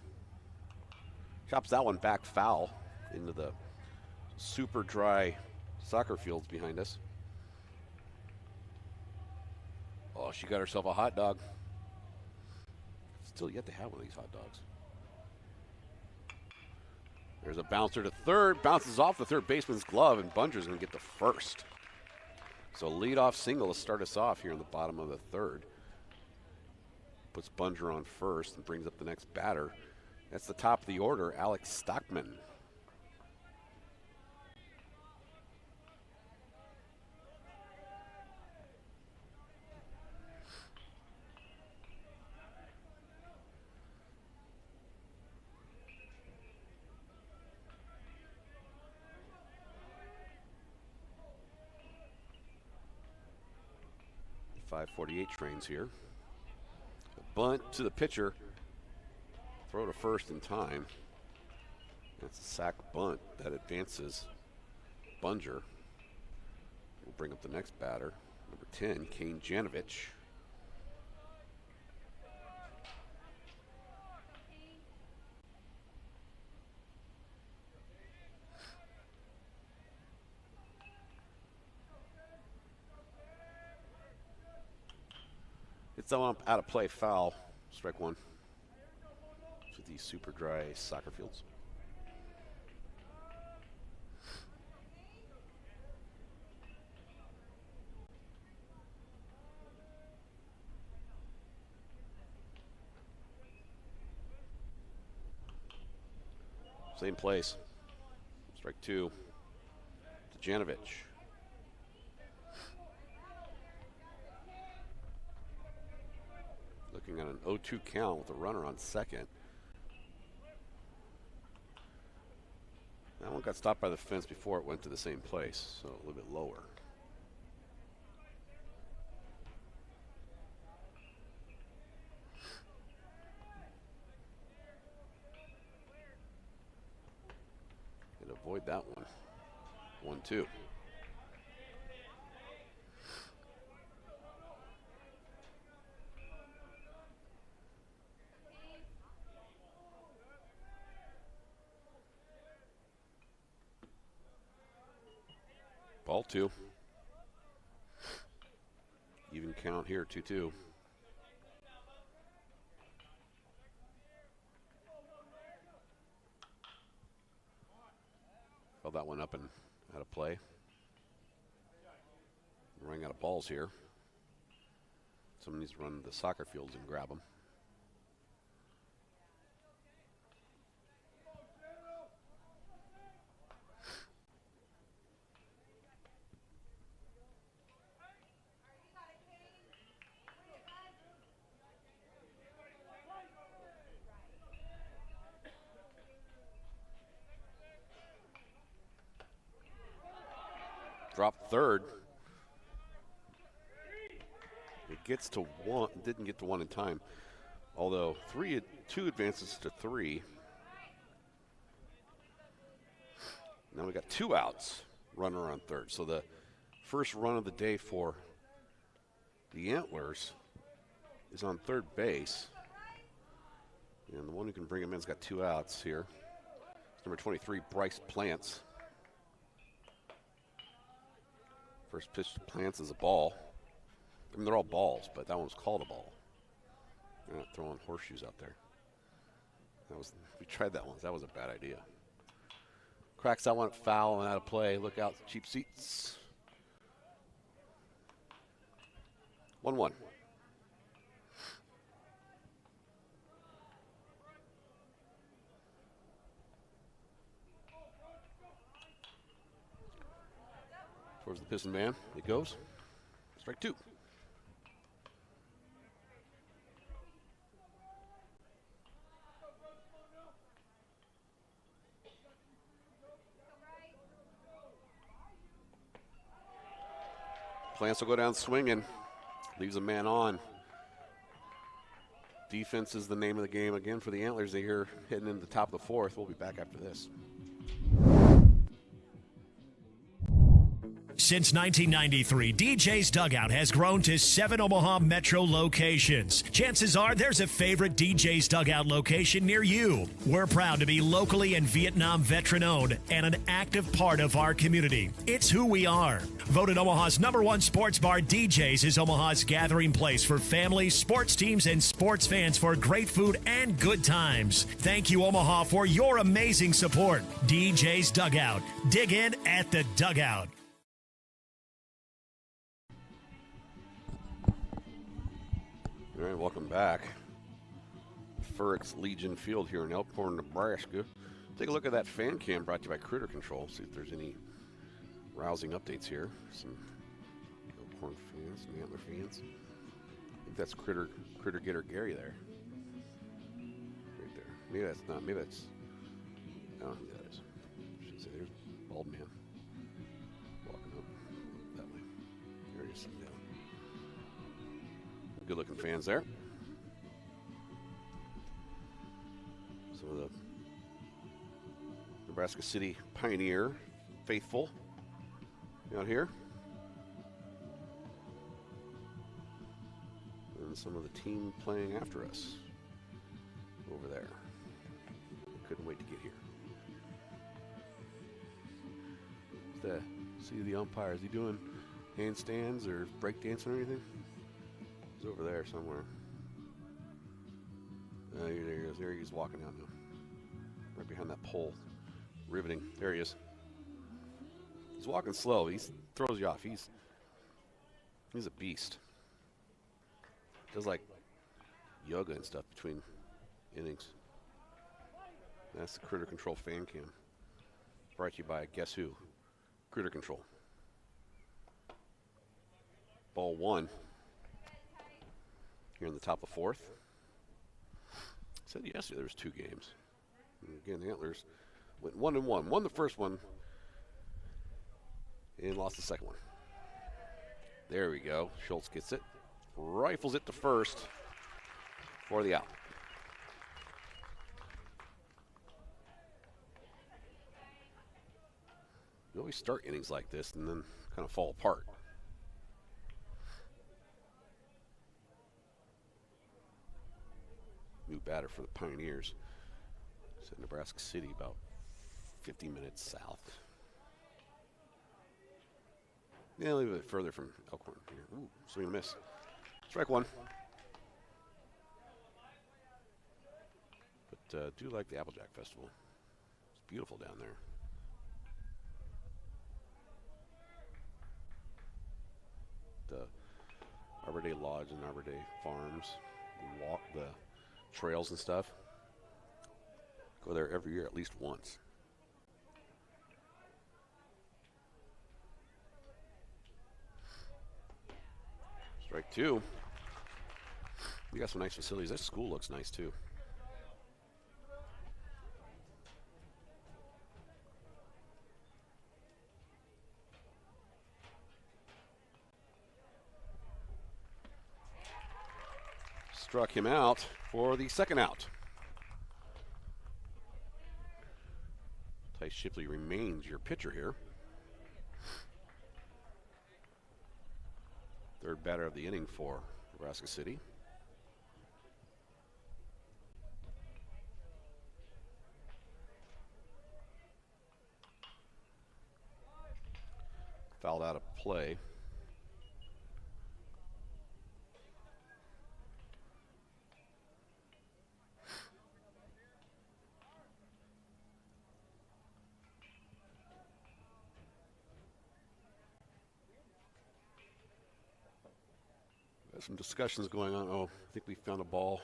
H: Chops that one back foul into the super dry soccer fields behind us. Oh, she got herself a hot dog. Still yet to have one of these hot dogs. There's a bouncer to third, bounces off the third baseman's glove, and Bunger's going to get the first. So leadoff single to start us off here in the bottom of the third. Puts Bunger on first and brings up the next batter. That's the top of the order, Alex Stockman. .548 trains here. A bunt to the pitcher. Throw to first in time. That's a sac bunt that advances Bunger. We'll bring up the next batter, number 10, Kane Janovich. Hits that one up out of play, foul. Strike one. To these super dry soccer fields. Same place. Strike two to Janovich. Looking at an 0-2 count with a runner on second. That one got stopped by the fence before it went to the same place, so a little bit lower. And avoid that one. 1-2. Ball two. Even count here, 2-2. Fell that one up and out of play. We're running out of balls here. Someone needs to run the soccer fields and grab them. Dropped third. It gets to one, didn't get to one in time. Although two advances to three. Now we got 2 outs, runner on third. So the first run of the day for the Antlers is on third base. And the one who can bring him in's got 2 outs here. It's number 23, Bryce Plants. First pitch to Plants is a ball. I mean, they're all balls, but that one was called a ball. They're not throwing horseshoes out there. We tried that once. That was a bad idea. Cracks that one foul and out of play. Look out, cheap seats. 1-1. Towards the Piston man. It goes. Strike two. Plants will go down swinging. Leaves a man on. Defense is the name of the game again for the Antlers. They're here heading into the top of the fourth. We'll be back after this.
D: Since 1993, DJ's Dugout has grown to 7 Omaha Metro locations. Chances are there's a favorite DJ's Dugout location near you. We're proud to be locally and Vietnam veteran-owned and an active part of our community. It's who we are. Voted Omaha's #1 sports bar, DJ's is Omaha's gathering place for families, sports teams, and sports fans for great food and good times. Thank you, Omaha, for your amazing support. DJ's Dugout. Dig in at the Dugout.
H: All right, welcome back. Furrick's Legion Field here in Elkhorn, Nebraska. Take a look at that fan cam brought to you by Critter Control. See if there's any rousing updates here. Some Elkhorn fans, some Antler fans. I think that's Critter Getter Gary there. Right there. Maybe that's not. Maybe that's. I don't know who that is. I should say there's Bald Man. Walking up that way. There he is sitting down. Good looking fans there. Some of the Nebraska City Pioneer faithful out here. And some of the team playing after us over there. Couldn't wait to get here. See the umpire. Is he doing handstands or breakdancing or anything? He's over there somewhere. There he is. There he's walking out now. Right behind that pole. Riveting. There he is. He's walking slow. He throws you off. He's a beast. Does like yoga and stuff between innings. That's the Critter Control fan cam. Brought to you by Guess Who? Critter Control. Ball 1. Here in the top of 4th. Said yesterday there was 2 games. And again, the Antlers went 1-1. Won the first one and lost the second one. There we go. Schultz gets it. Rifles it to first for the out. You always start innings like this and then kind of fall apart. New batter for the Pioneers. It's in Nebraska City, about 50 minutes south. Yeah, a little bit further from Elkhorn here. Ooh, swing and a miss. Strike 1. But do like the Applejack Festival. It's beautiful down there. The Arbor Day Lodge and Arbor Day Farms, the trails and stuff. Go there every year at least once. Strike 2. You got some nice facilities. This school looks nice too. Struck him out for the second out. Tice Shipley remains your pitcher here. Third batter of the inning for Nebraska City. Fouled out of play. There's some discussions going on. Oh, I think we found a ball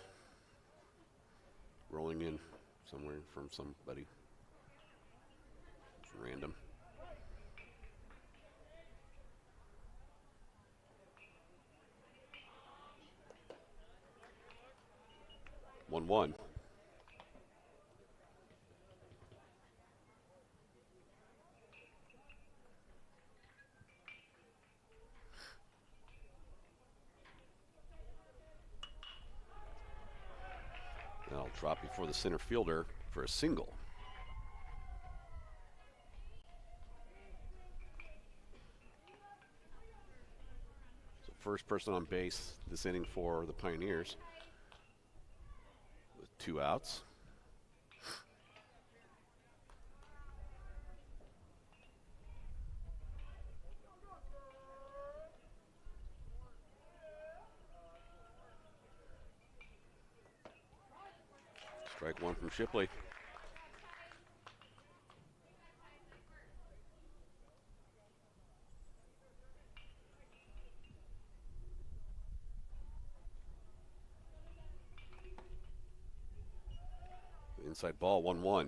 H: rolling in somewhere from somebody. It's random. One. That'll drop before the center fielder for a single. So first person on base this inning for the Pioneers with 2 outs. Strike 1 from Shipley. Inside ball, 1-1.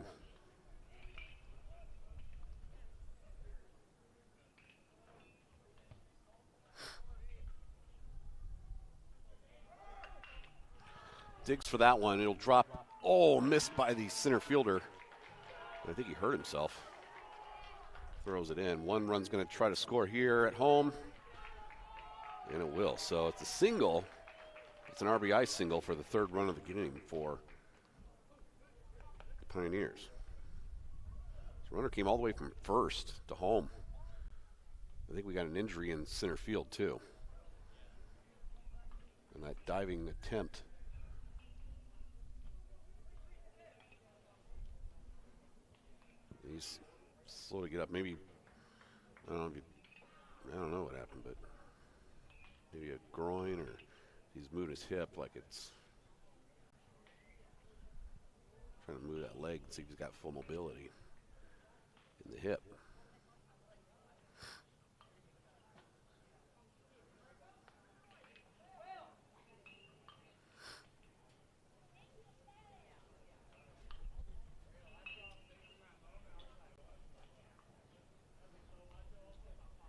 H: Digs for that one. It'll drop. Oh, missed by the center fielder. I think he hurt himself. Throws it in. 1 run's going to try to score here at home. And it will. So it's a single. It's an RBI single for the 3rd run of the inning for the Pioneers. This runner came all the way from first to home. I think we got an injury in center field too. And that diving attempt. He's slow to get up. Maybe, I don't know what happened, but maybe a groin or He's moving his hip like it's trying to move that leg and see if he's got full mobility in the hip.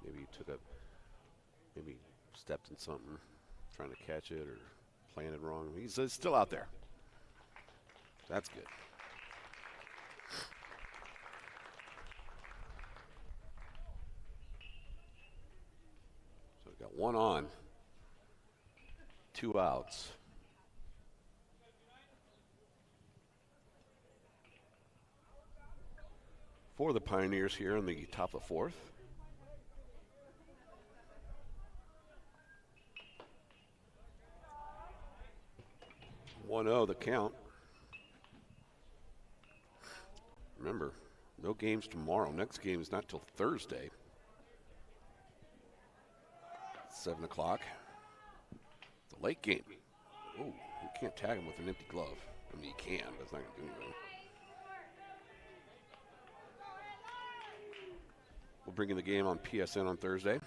H: Maybe he took a, maybe stepped in something, trying to catch it or planted wrong. He's still out there. That's good. So we got one on, 2 outs. For the Pioneers here in the top of the fourth. 1-0 the count. Remember, no games tomorrow. Next game is not till Thursday. 7 o'clock. It's a late game. Oh, you can't tag him with an empty glove. I mean, you can, but it's not going to do anything. We'll bring in the game on PSN on Thursday.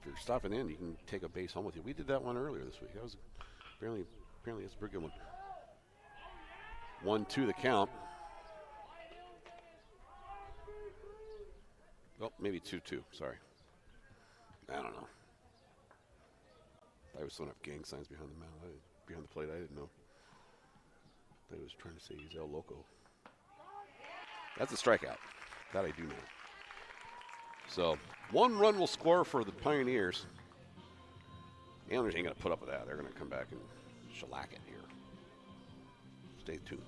H: If you're stopping in, you can take a base home with you. We did that one earlier this week. That was apparently it's a pretty good one. 1-2 the count. Oh, maybe 2-2. Sorry. I don't know. I was throwing up gang signs behind the mound. Behind the plate, I didn't know. I was trying to say he's El Loco. That's a strikeout. That I do know. So, 1 run will score for the Pioneers. The Antlers ain't going to put up with that. They're going to come back and shellac it here. Stay tuned.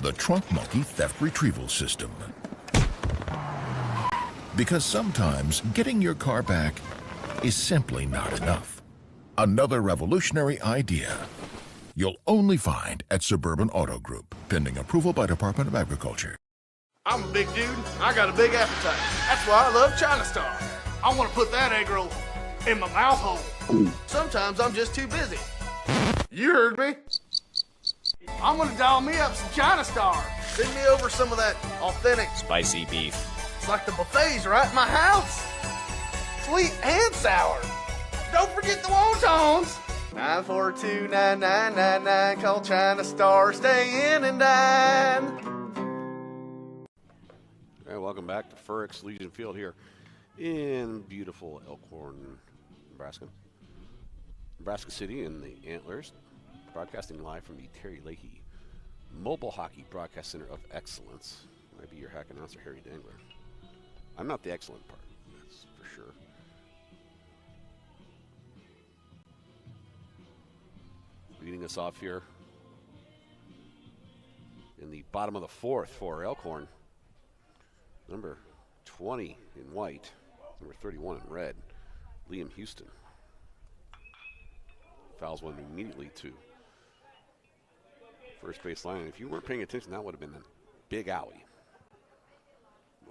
F: The Trunk Monkey Theft Retrieval System. Because sometimes getting your car back is simply not enough. Another revolutionary idea you'll only find at Suburban Auto Group, pending approval by Department of Agriculture.
G: I'm a big dude. I got a big appetite. That's why I love China Star. I want to put that egg roll in my mouth hole. Sometimes I'm just too busy. You heard me. I'm gonna dial me up some China Star. Send me over some of that authentic
Q: spicy beef.
G: It's like the buffet's right in my house. Sweet and sour. Don't forget the wontons. 942-9999. Call China Star. Stay in and dine.
H: All right, welcome back to Furrick's Legion Field here in beautiful Elkhorn, Nebraska. Nebraska City and the Antlers. Broadcasting live from the Terry Leahy Mobile Hockey Broadcast Center of Excellence. Might be your hack announcer, Harry Dangler. I'm not the excellent part, that's for sure. Leading us off here in the bottom of the fourth for Elkhorn. Number 20 in white, number 31 in red, Liam Houston. Fouls one immediately to first base line. And if you weren't paying attention, that would have been a big owie.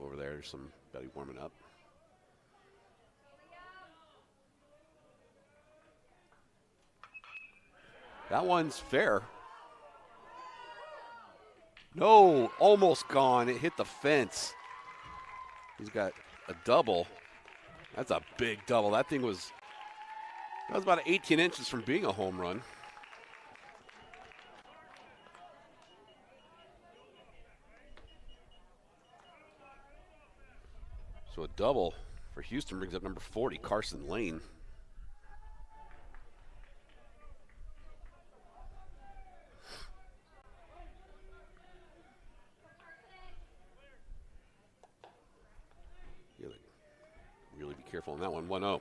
H: Over there, there's some belly warming up. That one's fair. No, almost gone. It hit the fence. He's got a double. That's a big double. That was about 18 inches from being a home run. So a double for Houston brings up number 40, Carson Lane. You gotta really be careful on that one. 1-0.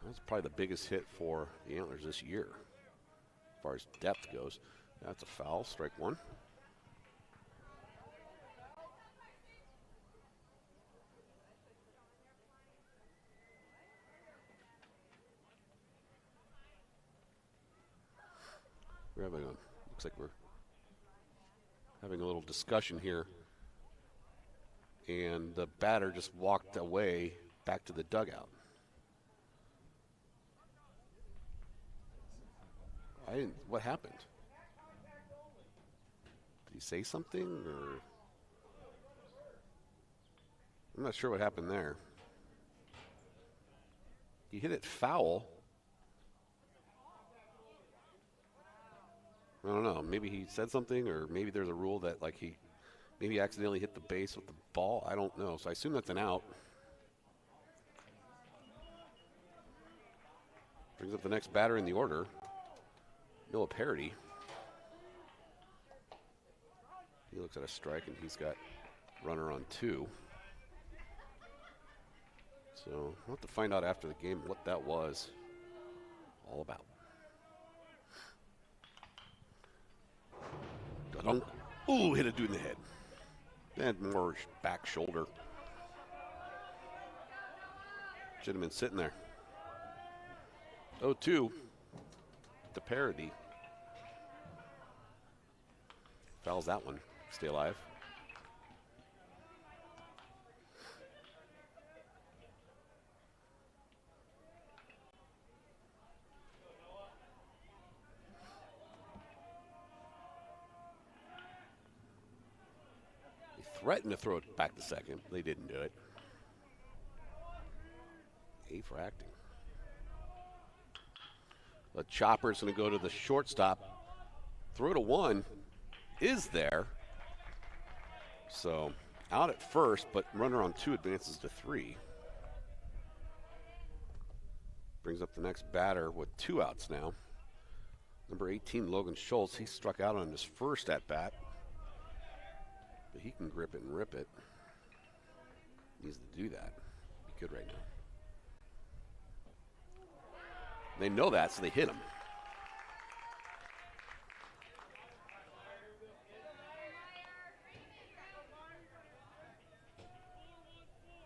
H: That's probably the biggest hit for the Antlers this year, as far as depth goes. That's a foul, strike one. Looks like we're having a little discussion here. And the batter just walked away back to the dugout. What happened? Did he say something, or? I'm not sure what happened there. He hit it foul. I don't know. Maybe he said something, or maybe there's a rule that like he maybe accidentally hit the base with the ball. I don't know. So I assume that's an out. Brings up the next batter in the order. Noah Parody. He looks at a strike, and he's got runner on 2. So we'll have to find out after the game what that was all about. Da-dunk. Ooh, hit a dude in the head. And more back shoulder. Should have been sitting there. 0-2. The Parody. Fouls that one. Stay alive. They threatened to throw it back to second. They didn't do it. A for acting. The chopper's going to go to the shortstop. Throw to 1 is there. So out at first, but runner on 2 advances to 3. Brings up the next batter with 2 outs now. Number 18, Logan Schultz. He struck out on his first at bat. But he can grip it and rip it. Needs to do that. Be good right now. They know that, so they hit him.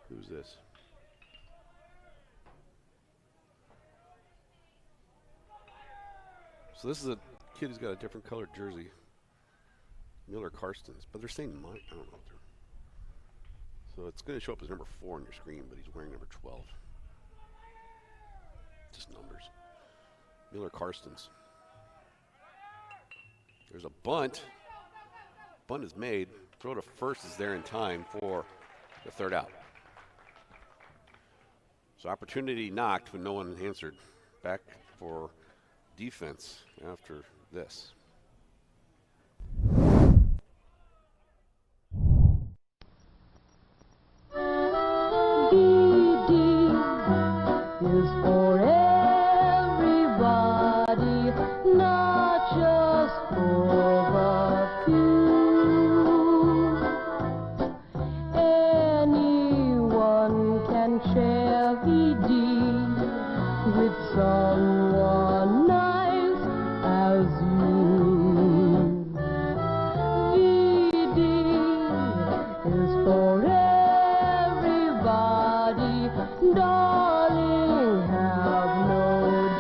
H: Who's this? So this is a kid who's got a different colored jersey. Miller Karstens, but they're saying mine. I don't know if they're. So it's going to show up as number 4 on your screen, but he's wearing number 12. Just numbers. Miller Karstens. There's a bunt. Bunt is made. Throw to first is there in time for the 3rd out. So opportunity knocked when no one answered. Back for defense after this.
I: Is for everybody, not just for the few. Anyone can share VD with someone nice as you. VD is for everybody, darling, have no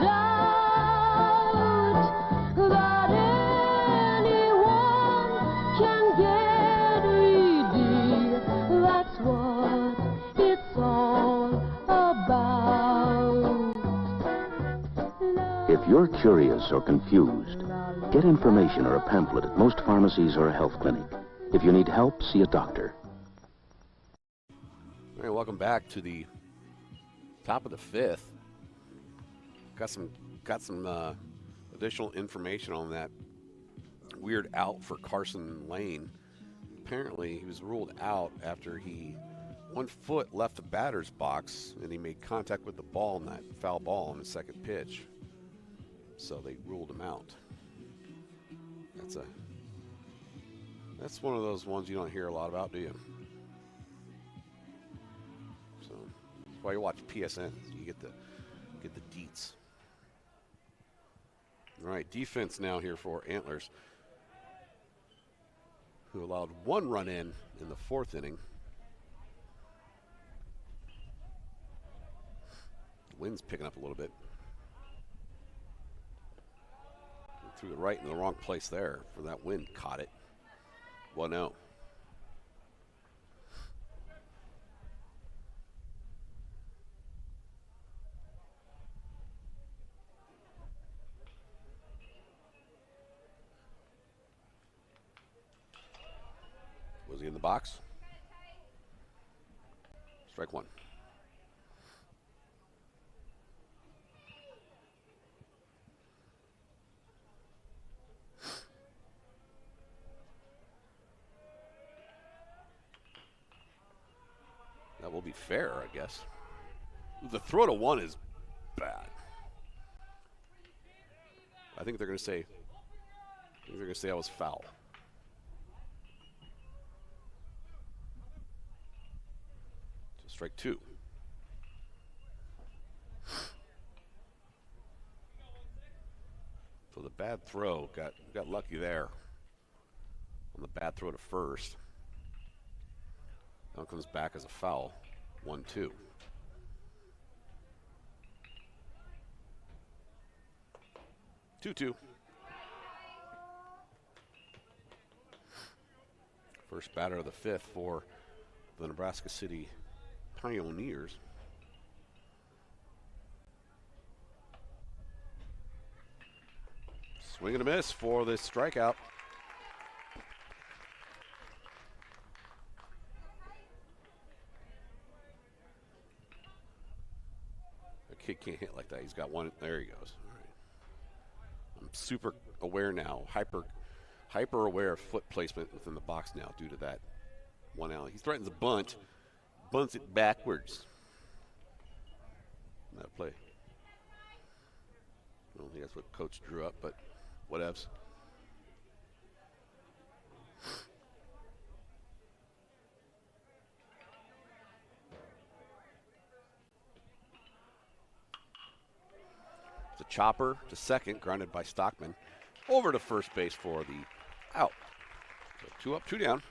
I: doubt that anyone can get VD. That's what it's all about.
J: If you're curious or confused, get information or a pamphlet at most pharmacies or a health clinic. If you need help, see a doctor.
H: All right, welcome back to the top of the 5th. Got some additional information on that weird out for Carson Lane. Apparently, he was ruled out after he 1 foot left the batter's box and he made contact with the ball in that foul ball on the second pitch. So they ruled him out. That's one of those ones you don't hear a lot about, do you? So that's why you watch PSN. You get the deets. All right, defense now here for Antlers, who allowed 1 run in the 4th inning. The wind's picking up a little bit. threw it right in the wrong place there for that wind. Caught it. 1-0. Was he in the box? Strike one. That will be fair, I guess. The throw to one is bad. I think they're going to say I was foul. So strike two. So the bad throw got lucky there on the bad throw to first. Now it comes back as a foul. 1-2. Two. First batter of the fifth for the Nebraska City Pioneers. Swing and a miss for this strikeout. The kid can't hit like that. He's got one. There he goes. All right. I'm super aware now, hyper aware of foot placement within the box now due to that one out. He threatens a bunt, bunts it backwards. That play. I don't think that's what coach drew up, but whatevs. It's a chopper to second, grounded by Stockman. Over to first base for the out. So 2 up, 2 down.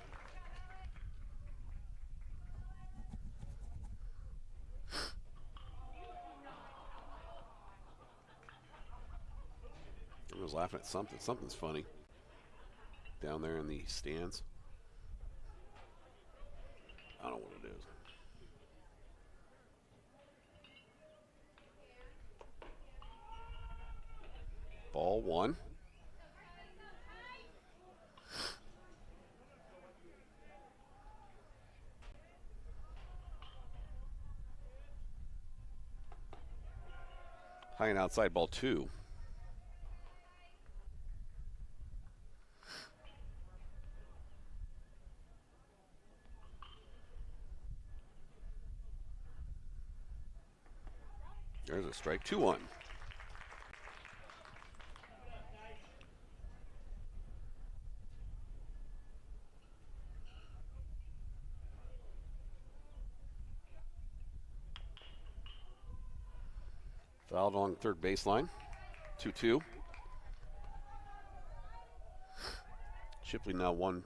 H: I was laughing at something. Something's funny down there in the stands. I don't know what it is. Ball one. High and outside, ball two. There's a strike, 2-1. Fouled along third baseline, 2-2. Shipley now one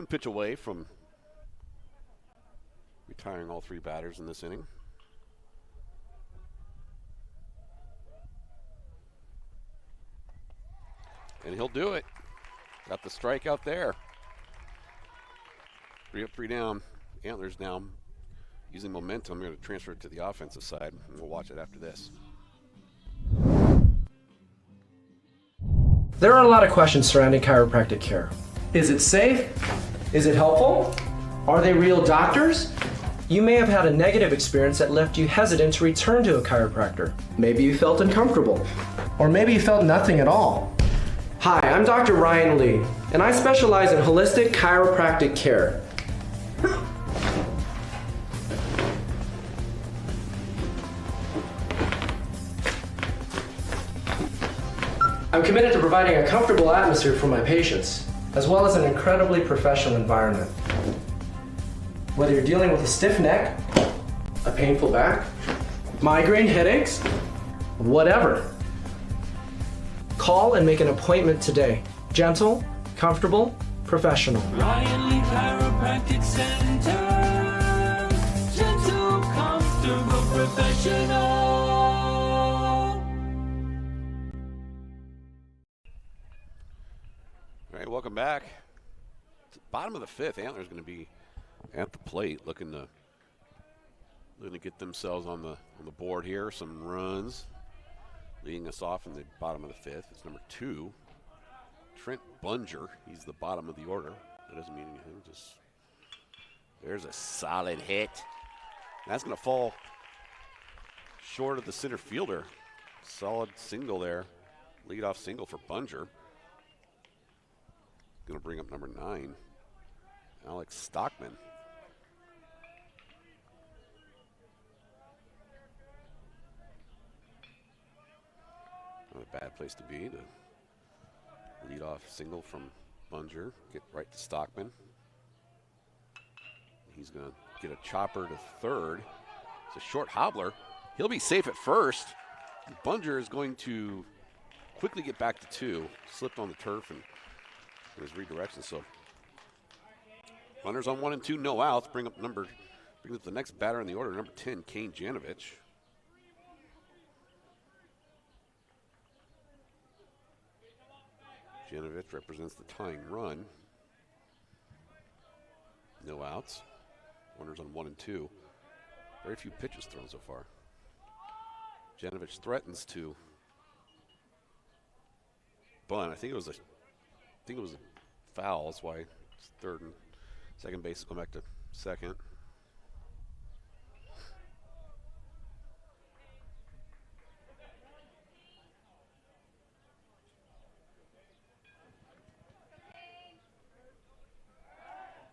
H: pitch away from retiring all three batters in this inning. And he'll do it. Got the strike out there. 3 up, 3 down. Antlers now using momentum. We're going to transfer it to the offensive side, and we'll watch it after this.
M: There are a lot of questions surrounding chiropractic care. Is it safe? Is it helpful? Are they real doctors? You may have had a negative experience that left you hesitant to return to a chiropractor. Maybe you felt uncomfortable. Or maybe you felt nothing at all. Hi, I'm Dr. Ryan Lee, and I specialize in holistic chiropractic care. I'm committed to providing a comfortable atmosphere for my patients, as well as an incredibly professional environment. Whether you're dealing with a stiff neck, a painful back, migraine headaches, whatever. Call and make an appointment today. Gentle, comfortable, professional.
I: Ryan Lee Chiropractic Center. Gentle, comfortable, professional.
H: welcome back. It's the bottom of the fifth. Antler's going to be at the plate, looking to get themselves on the board here. Some runs, leading us off in the bottom of the fifth. It's number 2, Trent Bunger. He's the bottom of the order. That doesn't mean anything. Just there's a solid hit. That's going to fall short of the center fielder. Solid single there. Leadoff single for Bunger. Going to bring up number 9, Alex Stockman. Not a bad place to be. The leadoff single from Bunger. Get right to Stockman. He's going to get a chopper to third. It's a short hobbler. He'll be safe at first. Bunger is going to quickly get back to 2. Slipped on the turf and his redirection. So runners on 1 and 2, no outs. Bring up the next batter in the order, number 10, Kane Janovich. Janovich represents the tying run. No outs. Runners on 1 and 2. Very few pitches thrown so far. Janovich threatens to bunt. I think it was a foul. That's why third and second base go back to second.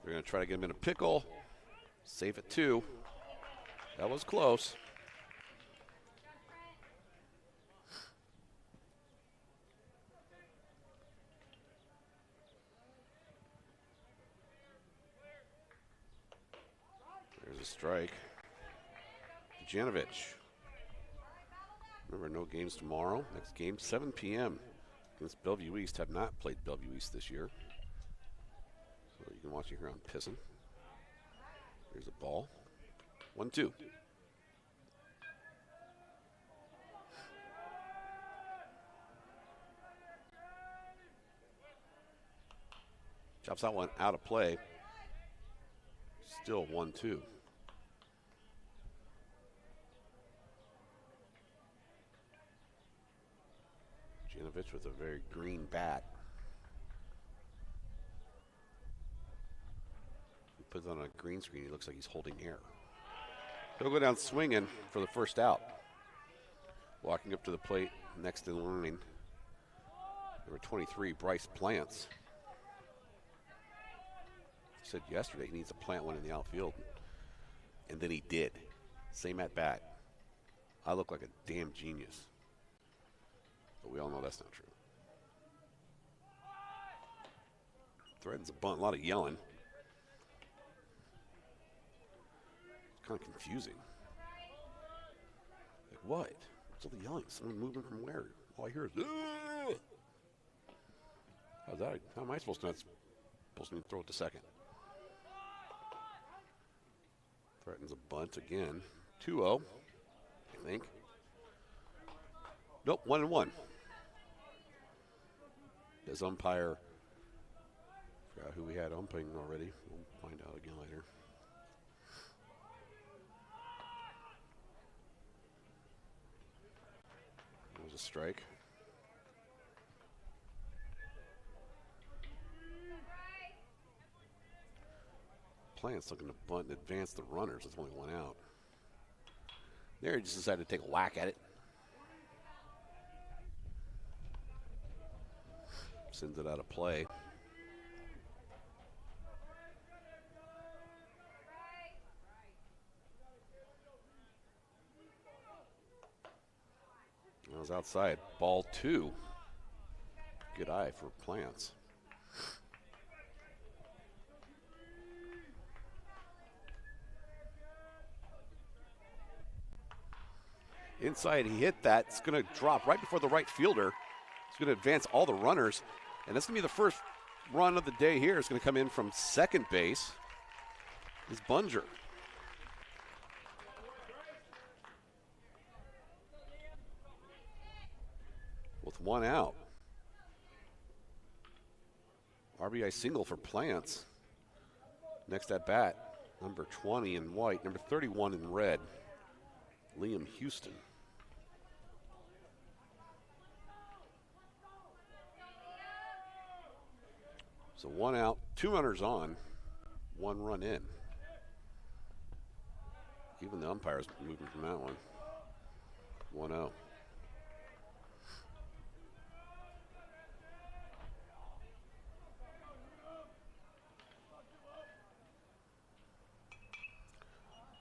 H: They're going to try to get him in a pickle. Safe at 2. That was close. There's a strike. Janovich. Remember, no games tomorrow. Next game, 7 p.m. against Bellevue East. Have not played Bellevue East this year. So you can watch it here on Pissin. Here's a ball. 1-2. Chops that one out of play. Still 1-2. Janovich with a very green bat. He puts it on a green screen. He looks like he's holding air. He'll go down swinging for the first out. Walking up to the plate, next in line, number 23, Bryce Plants. Said yesterday he needs to plant one in the outfield, and then he did. Same at bat. I look like a damn genius, but we all know that's not true. Threatens a bunt, a lot of yelling. It's kind of confusing. Like what? What's all the yelling? Someone moving from where? All I hear is, ugh! How's that? How am I supposed to throw it to second? Threatens a bunt again. 2-0, I think. Nope, 1-1. His umpire, forgot who we had umpiring already. We'll find out again later. There's a strike. Plants looking to bunt and advance the runners. It's only 1 out. There, he just decided to take a whack at it. Sends it out of play. That was outside. Ball 2. Good eye for Plants. Inside, he hit that. It's going to drop right before the right fielder. It's going to advance all the runners. And that's going to be the first run of the day here. It's going to come in from second base. Is Bunger. With 1 out. RBI single for Plants. Next at bat, number 20 in white, number 31 in red, Liam Houston. So 1 out, 2 runners on, 1 run in. Even the umpire's moving from that one. 1-0.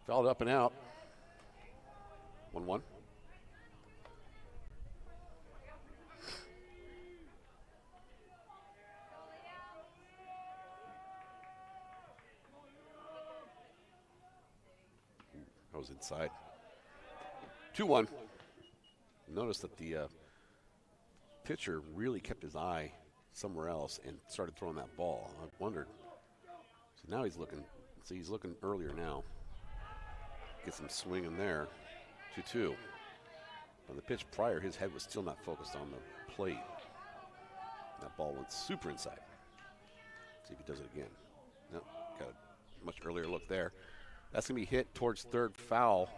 H: Fouled up and out. 1-1. That was inside. 2-1. Notice that the pitcher really kept his eye somewhere else and started throwing that ball. I wondered. So now he's looking. See, he's looking earlier now. Get some swing in there. 2-2. On the pitch prior, his head was still not focused on the plate. That ball went super inside. See if he does it again. No, got a much earlier look there. That's going to be hit towards third, foul.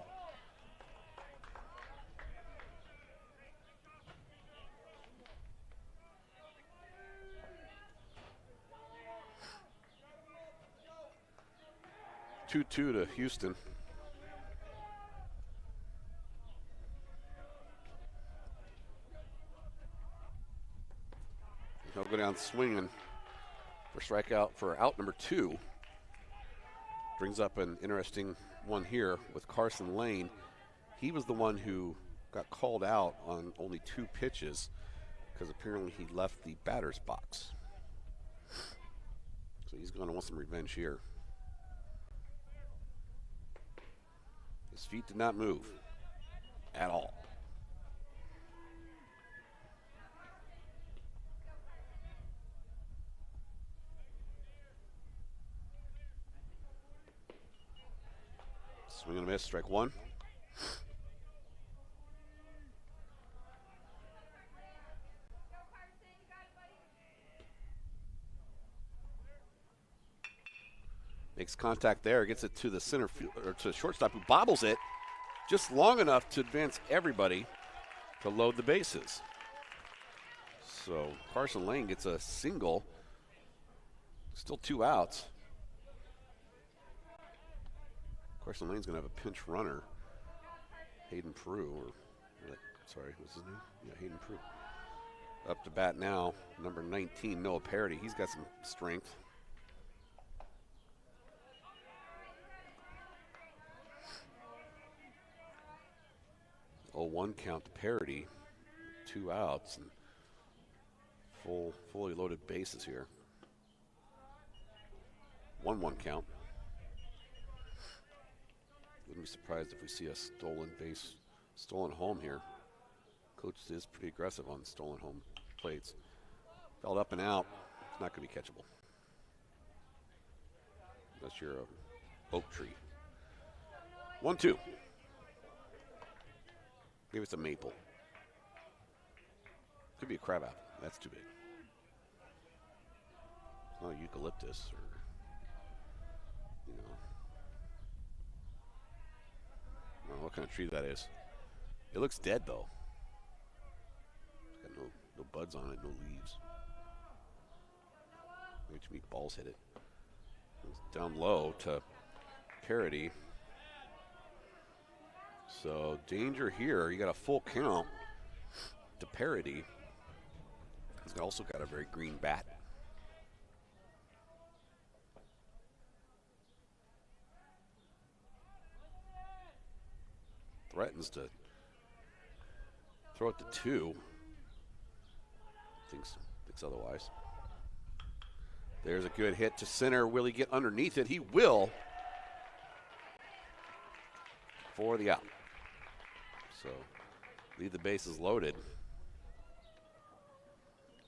H: Two to Houston. He'll go down swinging for strikeout for out number 2. Brings up an interesting one here with Carson Lane. He was the one who got called out on only 2 pitches because apparently he left the batter's box. So he's going to want some revenge here. His feet did not move at all. Swing and a miss, strike 1. Makes contact there, gets it to the center field, or to the shortstop, who bobbles it just long enough to advance everybody to load the bases. So Carson Lane gets a single, still 2 outs. Carson Lane's going to have a pinch runner, Hayden Prue, sorry, what's his name? Yeah, Hayden Prue. Up to bat now, number 19, Noah Parody. He's got some strength. Oh, 1 count to Parody, 2 outs, and fully loaded bases here. 1-1 count. Wouldn't be surprised if we see a stolen home here. Coach is pretty aggressive on stolen home plates. Fouled up and out. It's not going to be catchable. Unless you're a oak tree. 1-2. Maybe it's a maple. Could be a crabapple. That's too big. It's not a eucalyptus or, you know. I don't know what kind of tree that is. It looks dead though. It's got no buds on it, no leaves. Maybe too many balls hit it. It's down low to Parody. So danger here. You got a full count to Parody. He's also got a very green bat. Threatens to throw it to 2. Thinks otherwise. There's a good hit to center. Will he get underneath it? He will. For the out. So leave the bases loaded.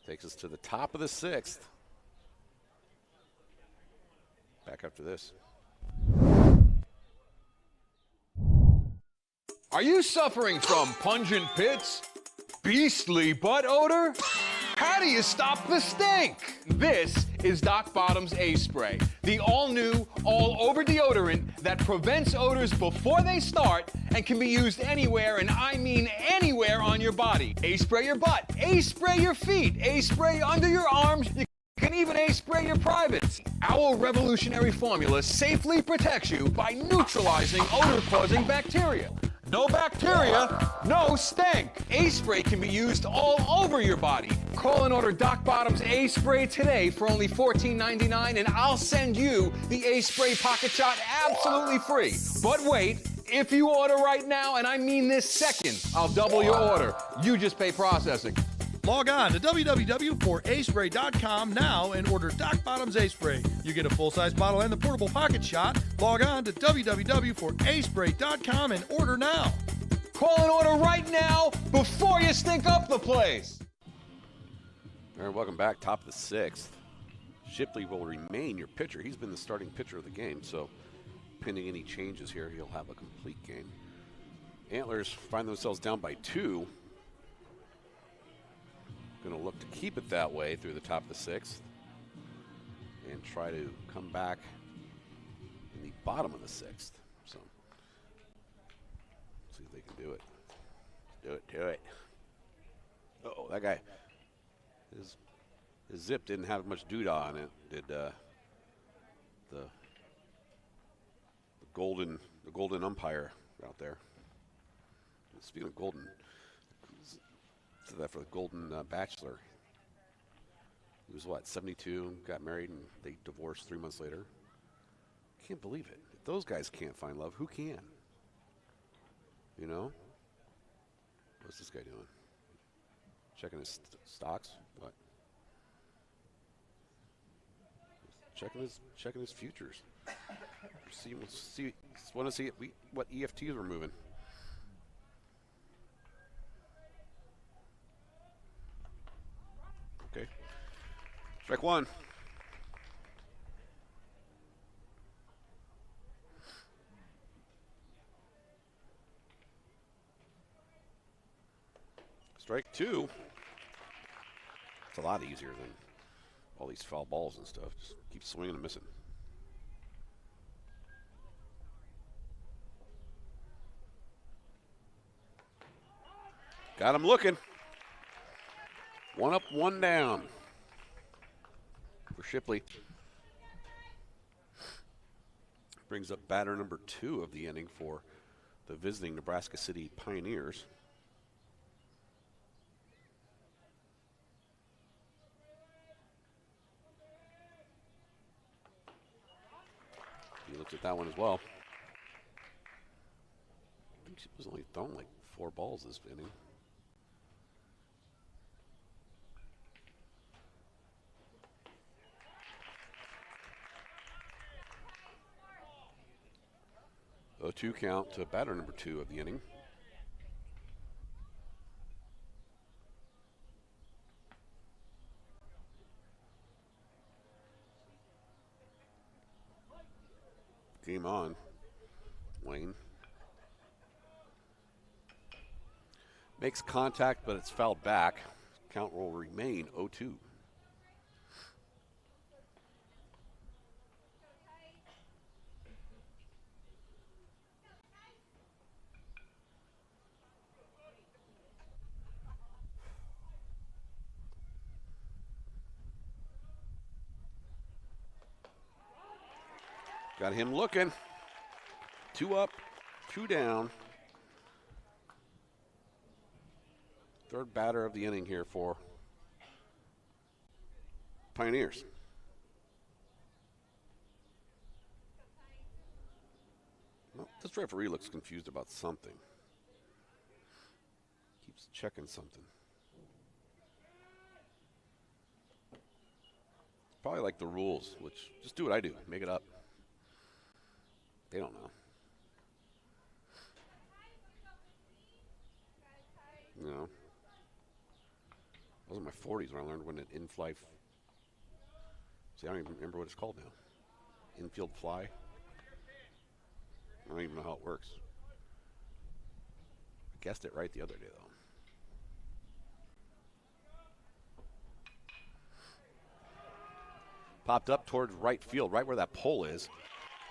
H: Takes us to the top of the 6th. Back after this.
N: Are you suffering from pungent pits, beastly butt odor, How do you stop the stink? This is Doc Bottom's A-Spray, the all-new, all-over deodorant that prevents odors before they start and can be used anywhere, and I mean anywhere on your body. A-Spray your butt, A-Spray your feet, A-Spray under your arms. You can even A-Spray your privates. Our revolutionary formula safely protects you by neutralizing odor-causing bacteria. No bacteria, no stink. A-Spray can be used all over your body. Call and order Doc Bottom's A-Spray today for only $14.99, and I'll send you the A-Spray Pocket Shot absolutely free. But wait, if you order right now, and I mean this second, I'll double your order. You just pay processing.
O: Log on to www.aspray.com now and order Doc Bottom's A-Spray. You get a full-size bottle and the portable pocket shot. Log on to www.aspray.com and order now.
N: Call and order right now before you stink up the place.
H: All right, welcome back. Top of the sixth. Shipley will remain your pitcher. He's been the starting pitcher of the game, so pending any changes here, he'll have a complete game. Antlers find themselves down by 2. Going to look to keep it that way through the top of the sixth and try to come back in the bottom of the sixth. So, see if they can do it. Do it. Uh-oh, that guy, his zip didn't have much doodah on it. Did the golden umpire out there. Speaking of golden, that for the Golden Bachelor. He was what, 72, got married, and they divorced 3 months later. Can't believe it. If those guys can't find love, who can? You know? What's this guy doing? Checking his stocks? What? Checking his futures. Want to see what EFTs were moving. Okay. Strike one. Strike two. It's a lot easier than all these foul balls and stuff. Just keep swinging and missing. Got him looking. 1 up, 1 down for Shipley. Brings up batter number 2 of the inning for the visiting Nebraska City Pioneers. He looked at that one as well. I think she was only thrown like 4 balls this inning. A 2 count to batter number 2 of the inning. Game on. Wayne makes contact, but it's fouled back. Count will remain 0-2. Got him looking. 2 up, 2 down. Third batter of the inning here for Pioneers. Well, this referee looks confused about something. Keeps checking something. Probably like the rules, which just do what I do, make it up. They don't know. You know, I was in my 40s when I learned when an in-fly. See, I don't even remember what it's called now. Infield fly. I don't even know how it works. I guessed it right the other day, though. Popped up towards right field, right where that pole is.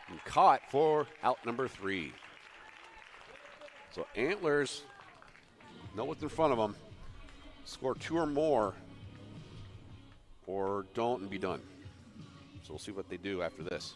H: And caught for out number 3. So Antlers know what's in front of them. Score 2 or more, or don't and be done. So we'll see what they do after this.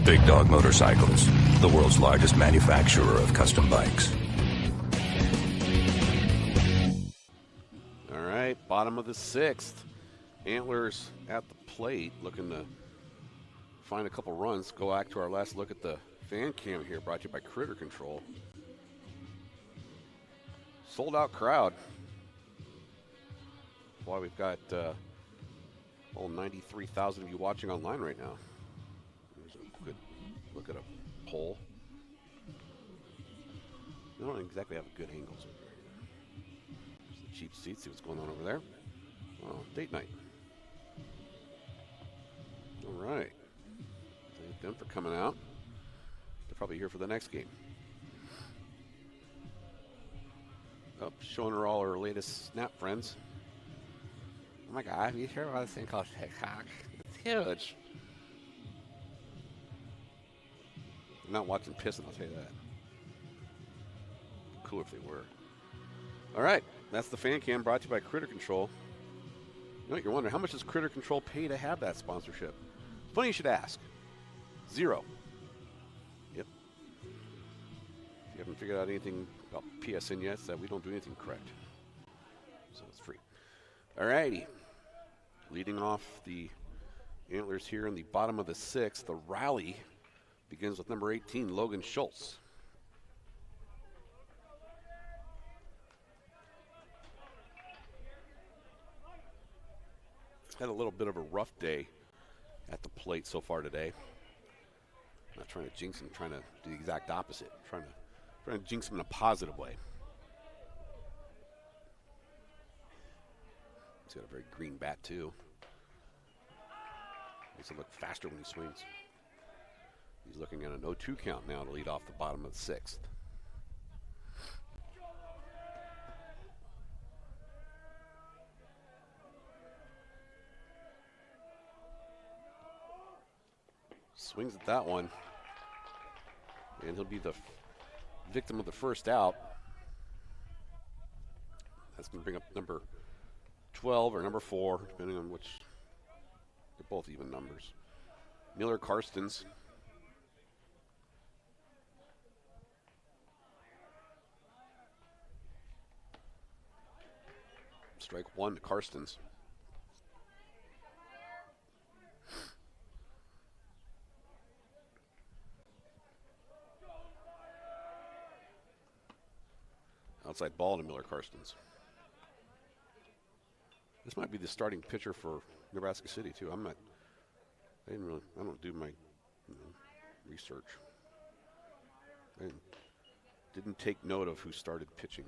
P: Big Dog Motorcycles, the world's largest manufacturer of custom bikes.
H: All right, bottom of the 6th. Antlers at the plate, looking to find a couple runs. Go back to our last look at the fan cam here, brought to you by Critter Control. Sold out crowd. That's why we've got all 93,000 of you watching online right now. There's a good look at a poll. They don't exactly have good angles over here. There's the cheap seats. See what's going on over there. Oh, date night. All right. Thank them for coming out. They're probably here for the next game. Oh, showing her all her latest Snap friends. Oh my God, have you heard about this thing called TikTok? It's huge. I'm not watching pissing, I'll tell you that. Cool if they were. All right, that's the fan cam brought to you by Critter Control. You know what, you're wondering, how much does Critter Control pay to have that sponsorship? Funny you should ask. 0. Yep. If you haven't figured out anything about PSN yet, it's that we don't do anything correct. So it's free. All righty. Leading off the Antlers here in the bottom of the 6th, the rally begins with number 18, Logan Schultz. Had a little bit of a rough day at the plate so far today. Not trying to jinx him, trying to do the exact opposite. Trying to jinx him in a positive way. He's got a very green bat too. Makes it look faster when he swings. He's looking at an 0-2 count now to lead off the bottom of the 6th. Swings at that one. And he'll be the victim of the first out. That's going to bring up number 12 or number 4, depending on which. They're both even numbers. Miller Karstens. Strike 1 to Karstens. Outside ball to Miller Karstens. This might be the starting pitcher for Nebraska City too. I don't do my research. I didn't take note of who started pitching.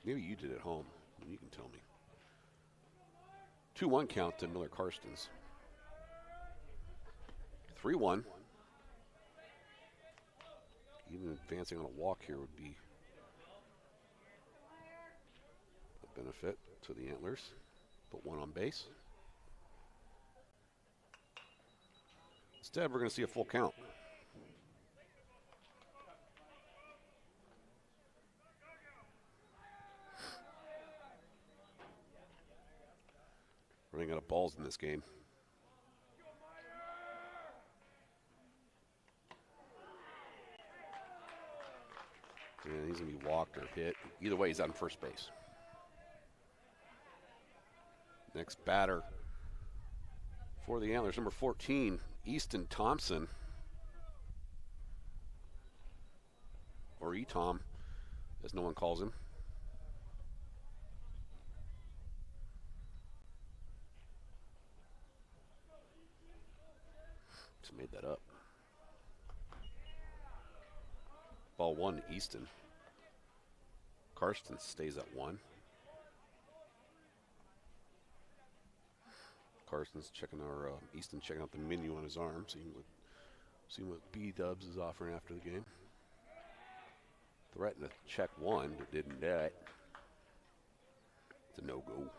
H: Maybe you did at home. You can tell me. 2-1 count to Miller Karstens. 3-1. Even advancing on a walk here would be a benefit to the Antlers. Put 1 on base. Instead, we're going to see a full count. Running out of balls in this game. And he's going to be walked or hit. Either way, he's out on first base. Next batter for the Antlers, number 14, Easton Thompson. Or E-Tom, as no one calls him. Just made that up. Ball 1, Easton. Karsten stays at 1. Carson's checking Easton checking out the menu on his arm, seeing what B-Dubs is offering after the game. Threatened to check 1, but didn't do it. It's a no-go.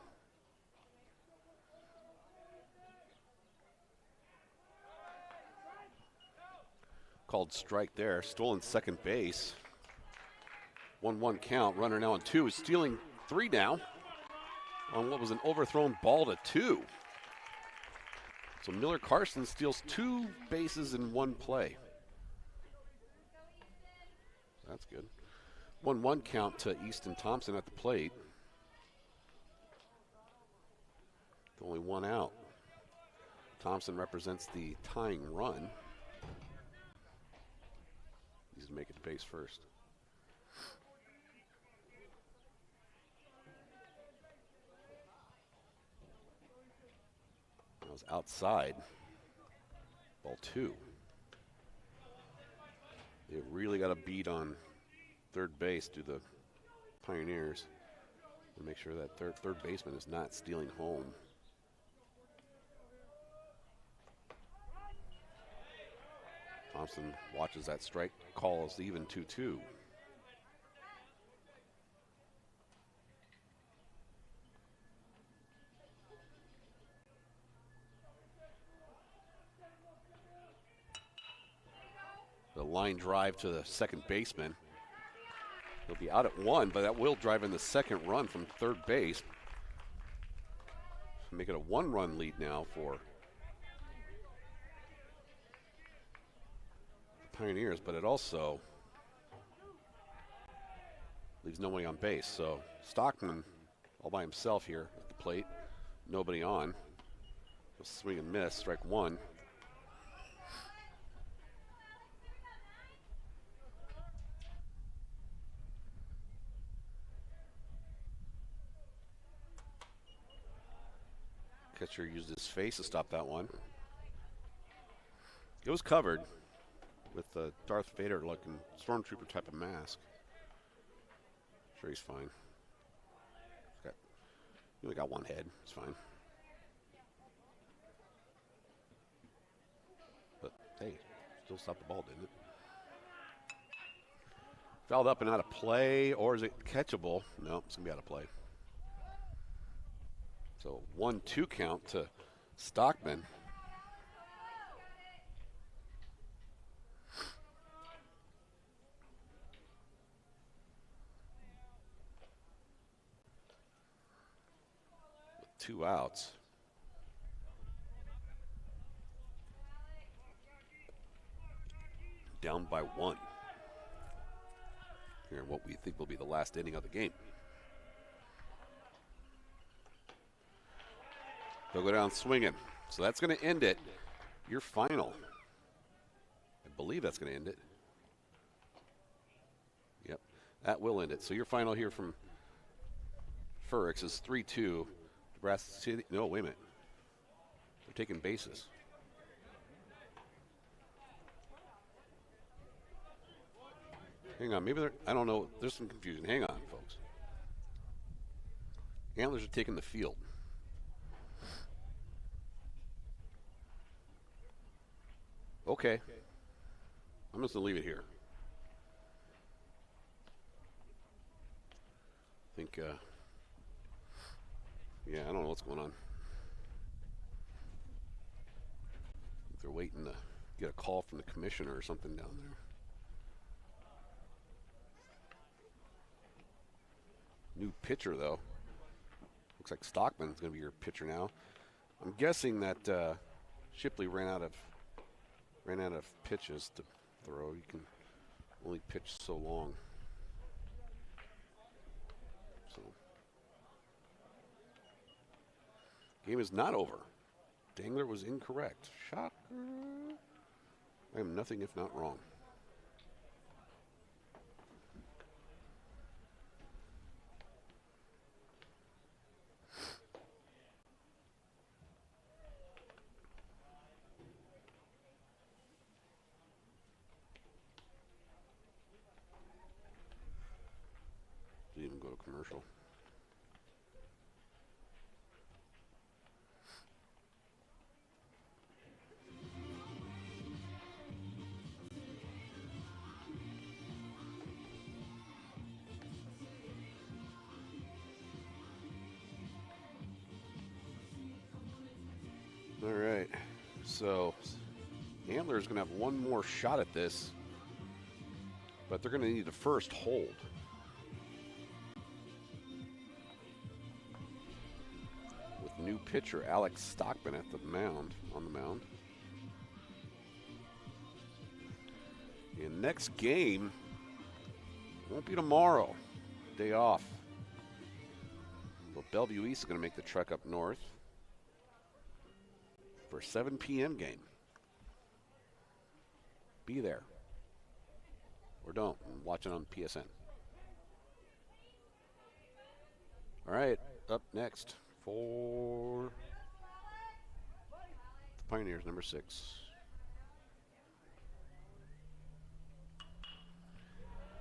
H: Called strike there. Stolen second base. 1-1 count. Runner now on 2. Is stealing 3 now on what was an overthrown ball to 2. So Miller Carson steals 2 bases in 1 play. That's good. 1-1 count to Easton Thompson at the plate. With only 1 out. Thompson represents the tying run. He's to make it to base first. That was outside. Ball 2. They really got a beat on third base to the Pioneers to make sure that third baseman is not stealing home. Thompson watches that strike, calls even 2-2. The line drive to the second baseman. He'll be out at 1, but that will drive in the second run from third base. Make it a 1-run lead now for the Pioneers, but it also leaves nobody on base. So Stockman all by himself here at the plate. Nobody on. He'll swing and miss, strike 1. Catcher used his face to stop that one. It was covered with a Darth Vader looking stormtrooper type of mask. Sure, he's fine. He only got 1 head. It's fine. But hey, still stopped the ball, didn't it? Fouled up and out of play, or is it catchable? No, it's gonna be out of play. So 1-2 count to Stockman. With 2 outs. Down by 1. Here in what we think will be the last inning of the game. They'll go down swinging. So that's going to end it. Your final. I believe that's going to end it. Yep, that will end it. So your final here from Furricks is 3-2. Nebraska City. No, wait a minute. They're taking bases. Hang on, maybe they're, I don't know. There's some confusion. Hang on, folks. Antlers are taking the field. Okay. I'm just going to leave it here. I think, yeah, I don't know what's going on. They're waiting to get a call from the commissioner or something down there. New pitcher, though. Looks like Stockman's going to be your pitcher now. I'm guessing that Shipley ran out of pitches to throw. You can only pitch so long. So Game is not over. Dangler was incorrect. Shocker. I am nothing if not wrong. Didn't even go to commercial. All right, so Antler's going to have one more shot at this, but they're going to need a first hold. With new pitcher Alex Stockman at the mound, on the mound. And next game won't be tomorrow, day off. But Bellevue East is going to make the trek up north for a 7 p.m. game. Be there. Or don't. Watch it on PSN. All right, up next for the Pioneers, number 6.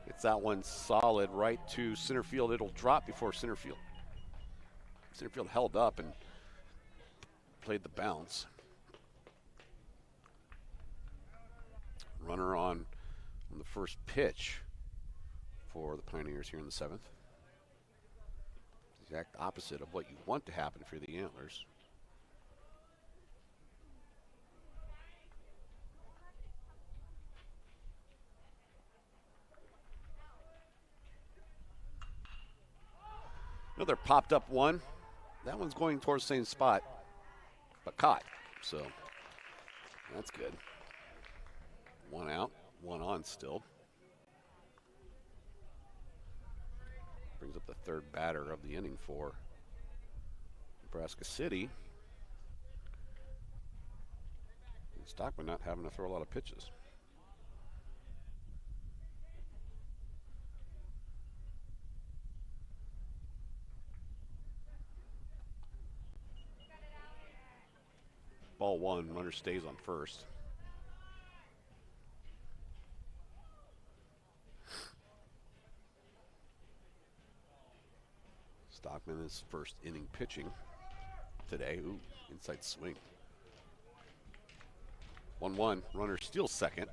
H: It's that one solid right to center field. It'll drop before center field. Center field held up and played the bounce. Runner on the first pitch for the Pioneers here in the 7th. Exact opposite of what you want to happen for the Antlers. Another popped up one. That one's going towards the same spot, but caught. So that's good. One out, one on still. Brings up the third batter of the inning for Nebraska City. And Stockman not having to throw a lot of pitches. Ball one, runner stays on first. Stockman is first inning pitching today. Ooh, inside swing. 1-1, runner steals second.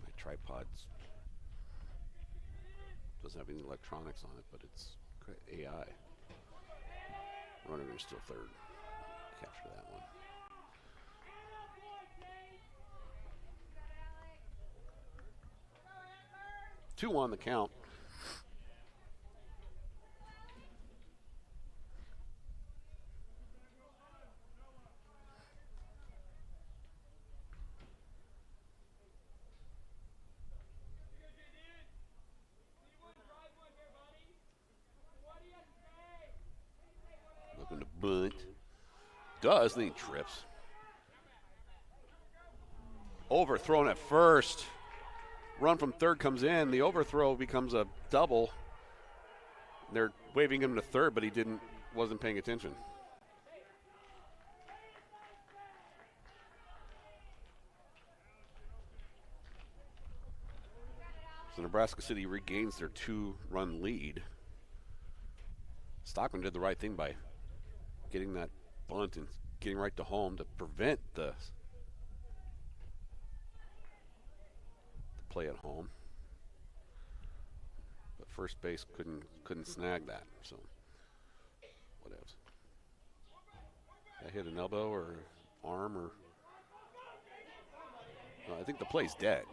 H: My tripod's doesn't have any electronics on it, but it's AI. Runner gonna steal third. Capture that one. Two on the count. Looking to bunt. Does, then he trips. Overthrown at first. Run from third comes in. The overthrow becomes a double. They're waving him to third, but he wasn't paying attention. So Nebraska City regains their 2-run lead. Stockman did the right thing by getting that bunt and getting right to home to prevent the play at home, but first base couldn't snag that. So whatevs. I hit an elbow or arm or no, I think the play's dead.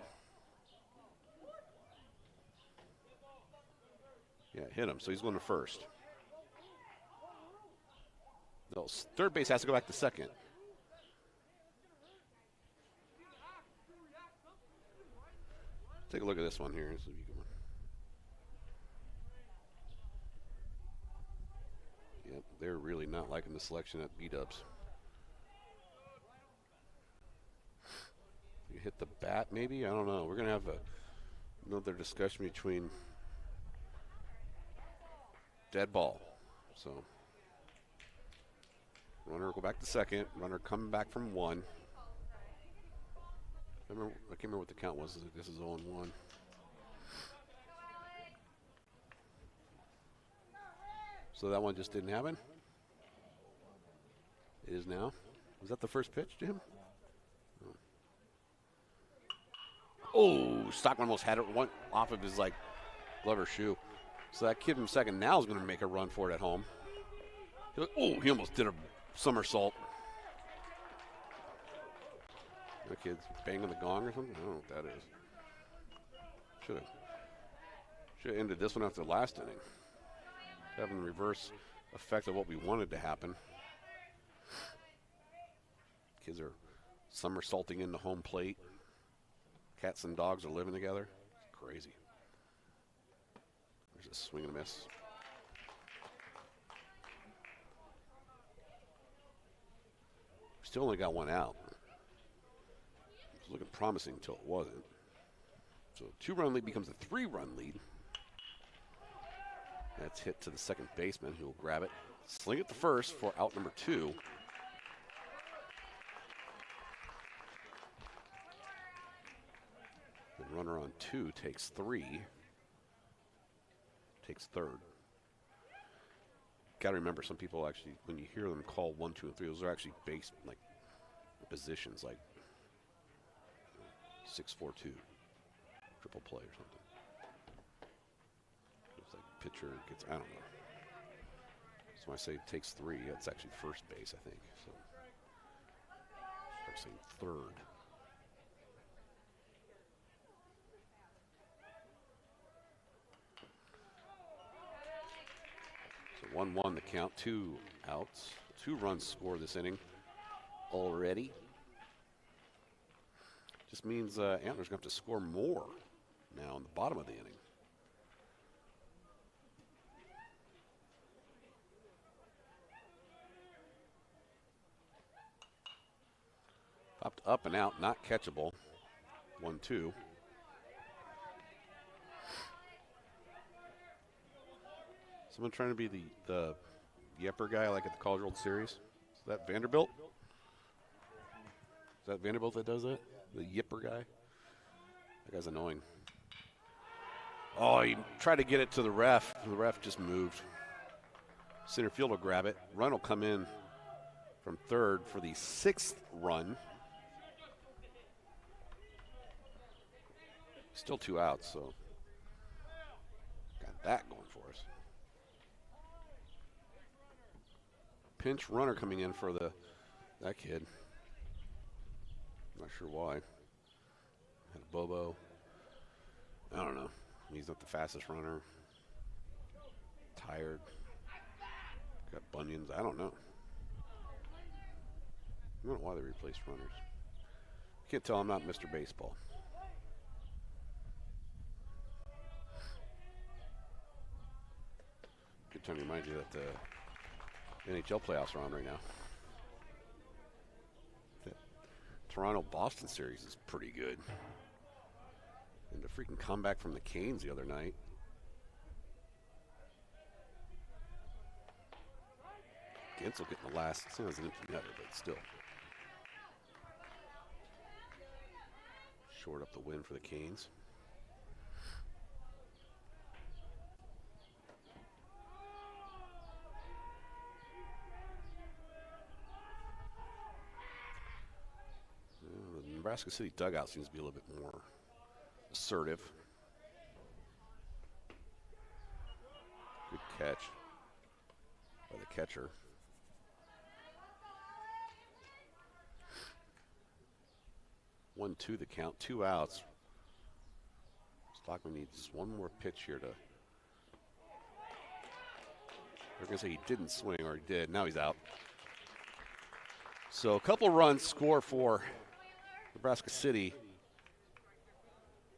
H: Yeah, hit him. So he's going to first. No, third base has to go back to second. take a look at this one here. So you can... Yep, they're really not liking the selection at B-dubs. You hit the bat, maybe? I don't know. We're going to have another discussion between dead ball. So, runner will go back to second. Runner coming back from one. I can't remember what the count was. This is 0-1. So that one just didn't happen. It is now. Was that the first pitch, Jim? Oh, Stockman almost had it one off of his glove or shoe. So that kid from second now is going to make a run for it at home. He almost did a somersault. That kid's banging the gong or something. I don't know what that is. Should have ended this one after the last inning. Having the reverse effect of what we wanted to happen. Kids are somersaulting into home plate. Cats and dogs are living together. It's crazy. There's a swing and a miss. Still only got one out. It was looking promising until it wasn't. So a 2-run lead becomes a 3-run lead. That's hit to the second baseman, who will grab it. Sling it to first for out number 2. The runner on 2 takes 3. Takes third. Got to remember, some people actually, when you hear them call 1, 2, and 3, those are actually based positions, 6-4-2, triple play or something. It's pitcher gets, I don't know. So when I say it takes 3, it's actually first base, I think. So start saying third. So 1-1 the count, 2 outs. 2 runs scored this inning already. Just means Antler's going to have to score more now in the bottom of the inning. Popped up and out, not catchable. 1-2. Someone trying to be the Yepper guy like at the College World Series? Is that Vanderbilt? Is that Vanderbilt that does that? The Yipper guy? That guy's annoying. Oh, he tried to get it to the ref. The ref just moved. Center field will grab it. Run will come in from third for the 6th run. Still 2 outs, so got that going for us. Pinch runner coming in for that kid. Not sure why. Had a Bobo. I don't know. He's not the fastest runner. Tired. Got bunions. I don't know. I don't know why they replaced runners. Can't tell I'm not Mr. Baseball. Good time to remind you that the NHL playoffs are on right now. The Toronto-Boston series is pretty good. And the freaking comeback from the Canes the other night. Gensel getting the last, it's not as an empty netter, but still. Short up the win for the Canes. The Nebraska City dugout seems to be a little bit more assertive. Good catch by the catcher. One, two, the count, 2 outs. Stockman needs just one more pitch here to. They're going to say he didn't swing, or he did. Now he's out. So a couple runs score for Nebraska City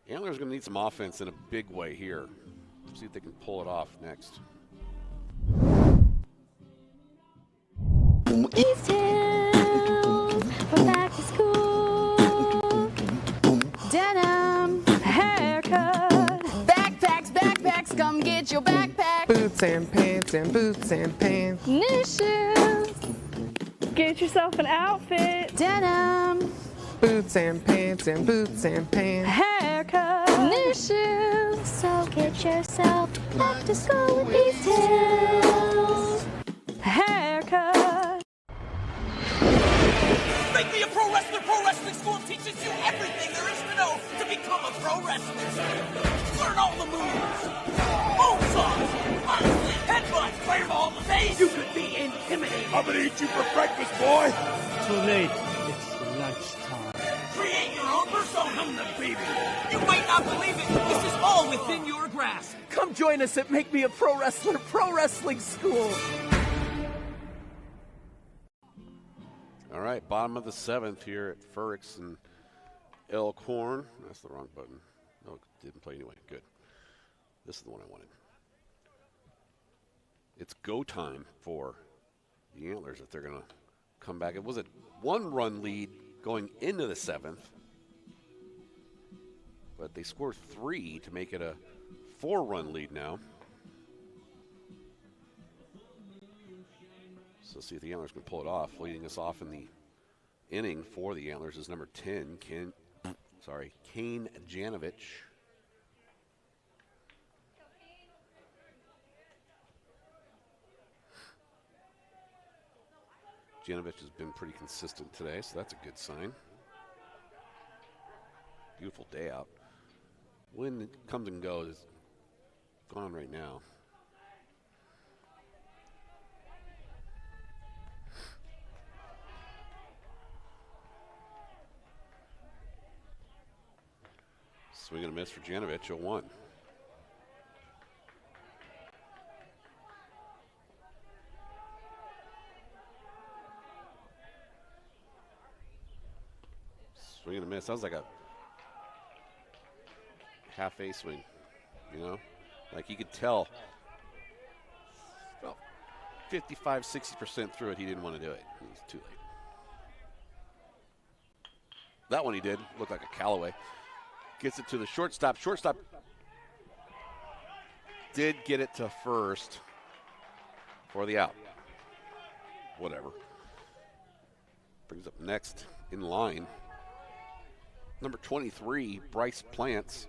H: Antlers going to need some offense in a big way here. See if they can pull it off next.
R: East Hills for back to school. Denim, haircut, backpacks, come get your backpack.
S: Boots and pants.
R: New shoes, get yourself an outfit. Denim,
S: Boots and pants.
R: haircut, new shoes. So get yourself back to school with East Hills. Haircut.
T: Make me a pro wrestler. Pro Wrestling School teaches you everything there is to know to become a pro wrestler. Learn all the moves. Moonsaults, headbutts, fireball, face. You could be intimidating.
U: I'm gonna eat you for breakfast, boy.
T: Too late. It's lunchtime. Create your own persona. I'm the baby. You might not believe it. This is all within your grasp.
U: Come join us at Make Me a Pro Wrestler Pro Wrestling School.
H: All right, bottom of the 7th here at Ferrix and Elkhorn. That's the wrong button. No, it didn't play anyway. Good. This is the one I wanted. It's go time for the Antlers if they're going to come back. It was a 1-run lead going into the 7th, but they scored 3 to make it a 4-run lead now. So see if the Antlers can pull it off. Leading us off in the inning for the Antlers is number 10, Kane Janovich. Janovich has been pretty consistent today, so that's a good sign. Beautiful day out. Wind it comes and goes. It's gone right now. Swing and a miss for Janovich, 0-1. Swing and a miss. Sounds like a half A swing, you know? Like you could tell about 55, 60% through it, he didn't want to do it. It was too late. That one he did. Looked like a Callaway. Gets it to the shortstop. Shortstop did get it to first for the out. Whatever. Brings up next in line. Number 23, Bryce Plants.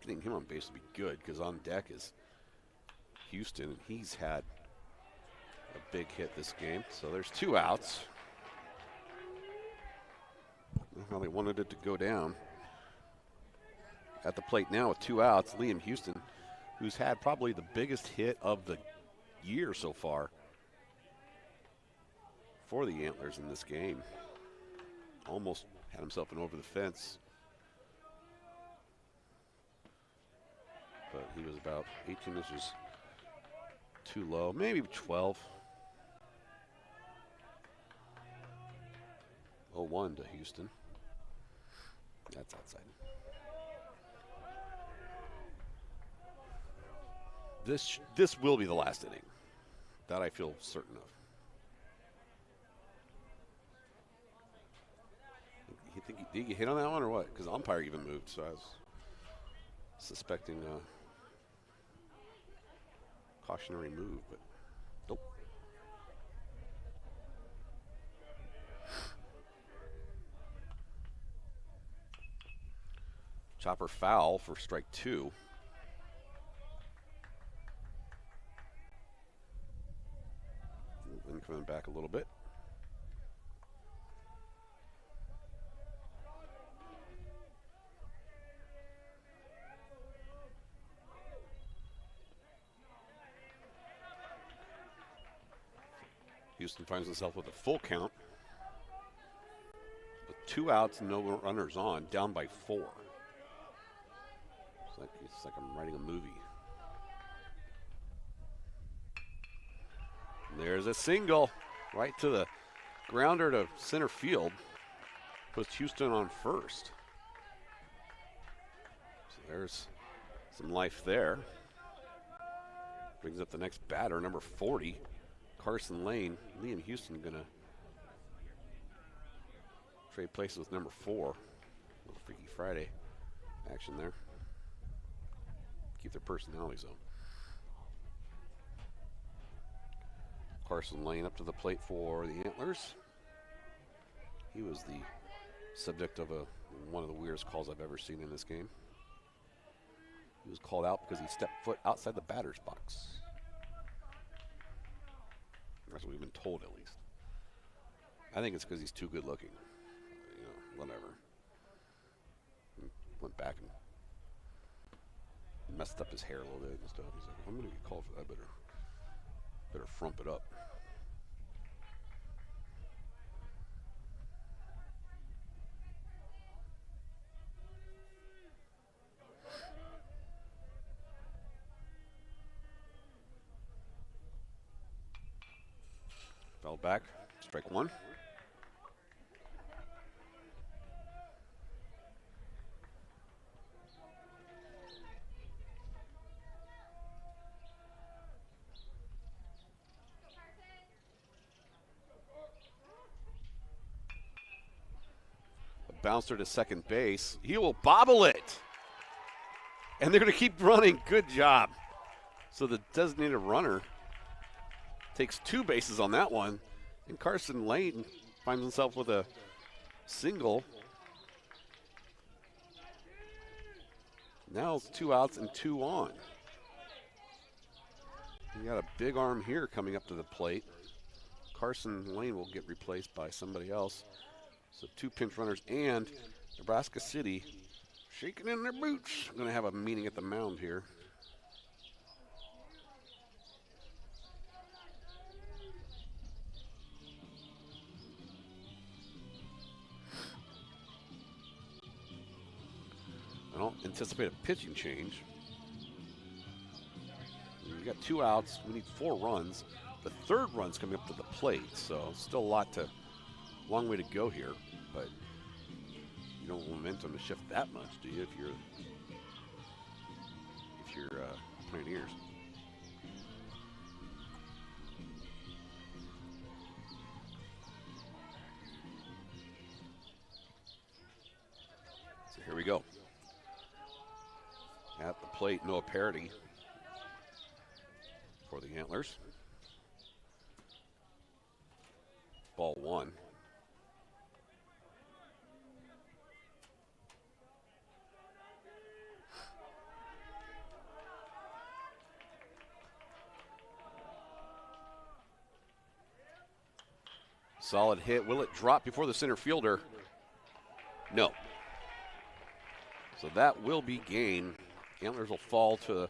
H: Getting him on base would be good because on deck is Houston, and he's had a big hit this game. So there's 2 outs. Well, they wanted it to go down. At the plate now with 2 outs, Liam Houston, who's had probably the biggest hit of the year so far for the Antlers in this game. Almost had himself an over the fence. But he was about 18 inches too low, maybe 12. 0-1 to Houston. That's outside. This will be the last inning. That I feel certain of. Did you hit on that one or what? Because the umpire even moved, so I was suspecting a cautionary move, but nope. Chopper foul for strike 2. And coming back a little bit. Houston finds himself with a full count. With 2 outs and no runners on, down by 4. It's like I'm writing a movie. There's a single right to the grounder to center field. Puts Houston on first. So there's some life there. Brings up the next batter, number 40, Carson Lane. Liam Houston gonna trade places with number 4. Little Freaky Friday action there. Keep their personalities on. Carson Lane up to the plate for the Antlers. He was the subject of one of the weirdest calls I've ever seen in this game. He was called out because he stepped foot outside the batter's box. That's what we've been told, at least. I think it's because he's too good looking. You know, whatever. Went back and messed up his hair a little bit and stuff. He's like, I'm going to get called for that. Better frump it up. Fell back, strike 1. A bouncer to second base. He will bobble it. And they're going to keep running. Good job. So the designated runner takes 2 bases on that one, and Carson Lane finds himself with a single. Now it's 2 outs and 2 on. You got a big arm here coming up to the plate. Carson Lane will get replaced by somebody else. So 2 pinch runners, and Nebraska City shaking in their boots. Going to have a meeting at the mound here. I don't anticipate a pitching change. We got 2 outs. We need 4 runs. The 3rd run's coming up to the plate, so still a long way to go here. But you don't want momentum to shift that much, do you? If you're Pioneers. So here we go. At the plate, Noah Parody for the Antlers. Ball 1. Solid hit. Will it drop before the center fielder? No. So that will be game. Antlers will fall to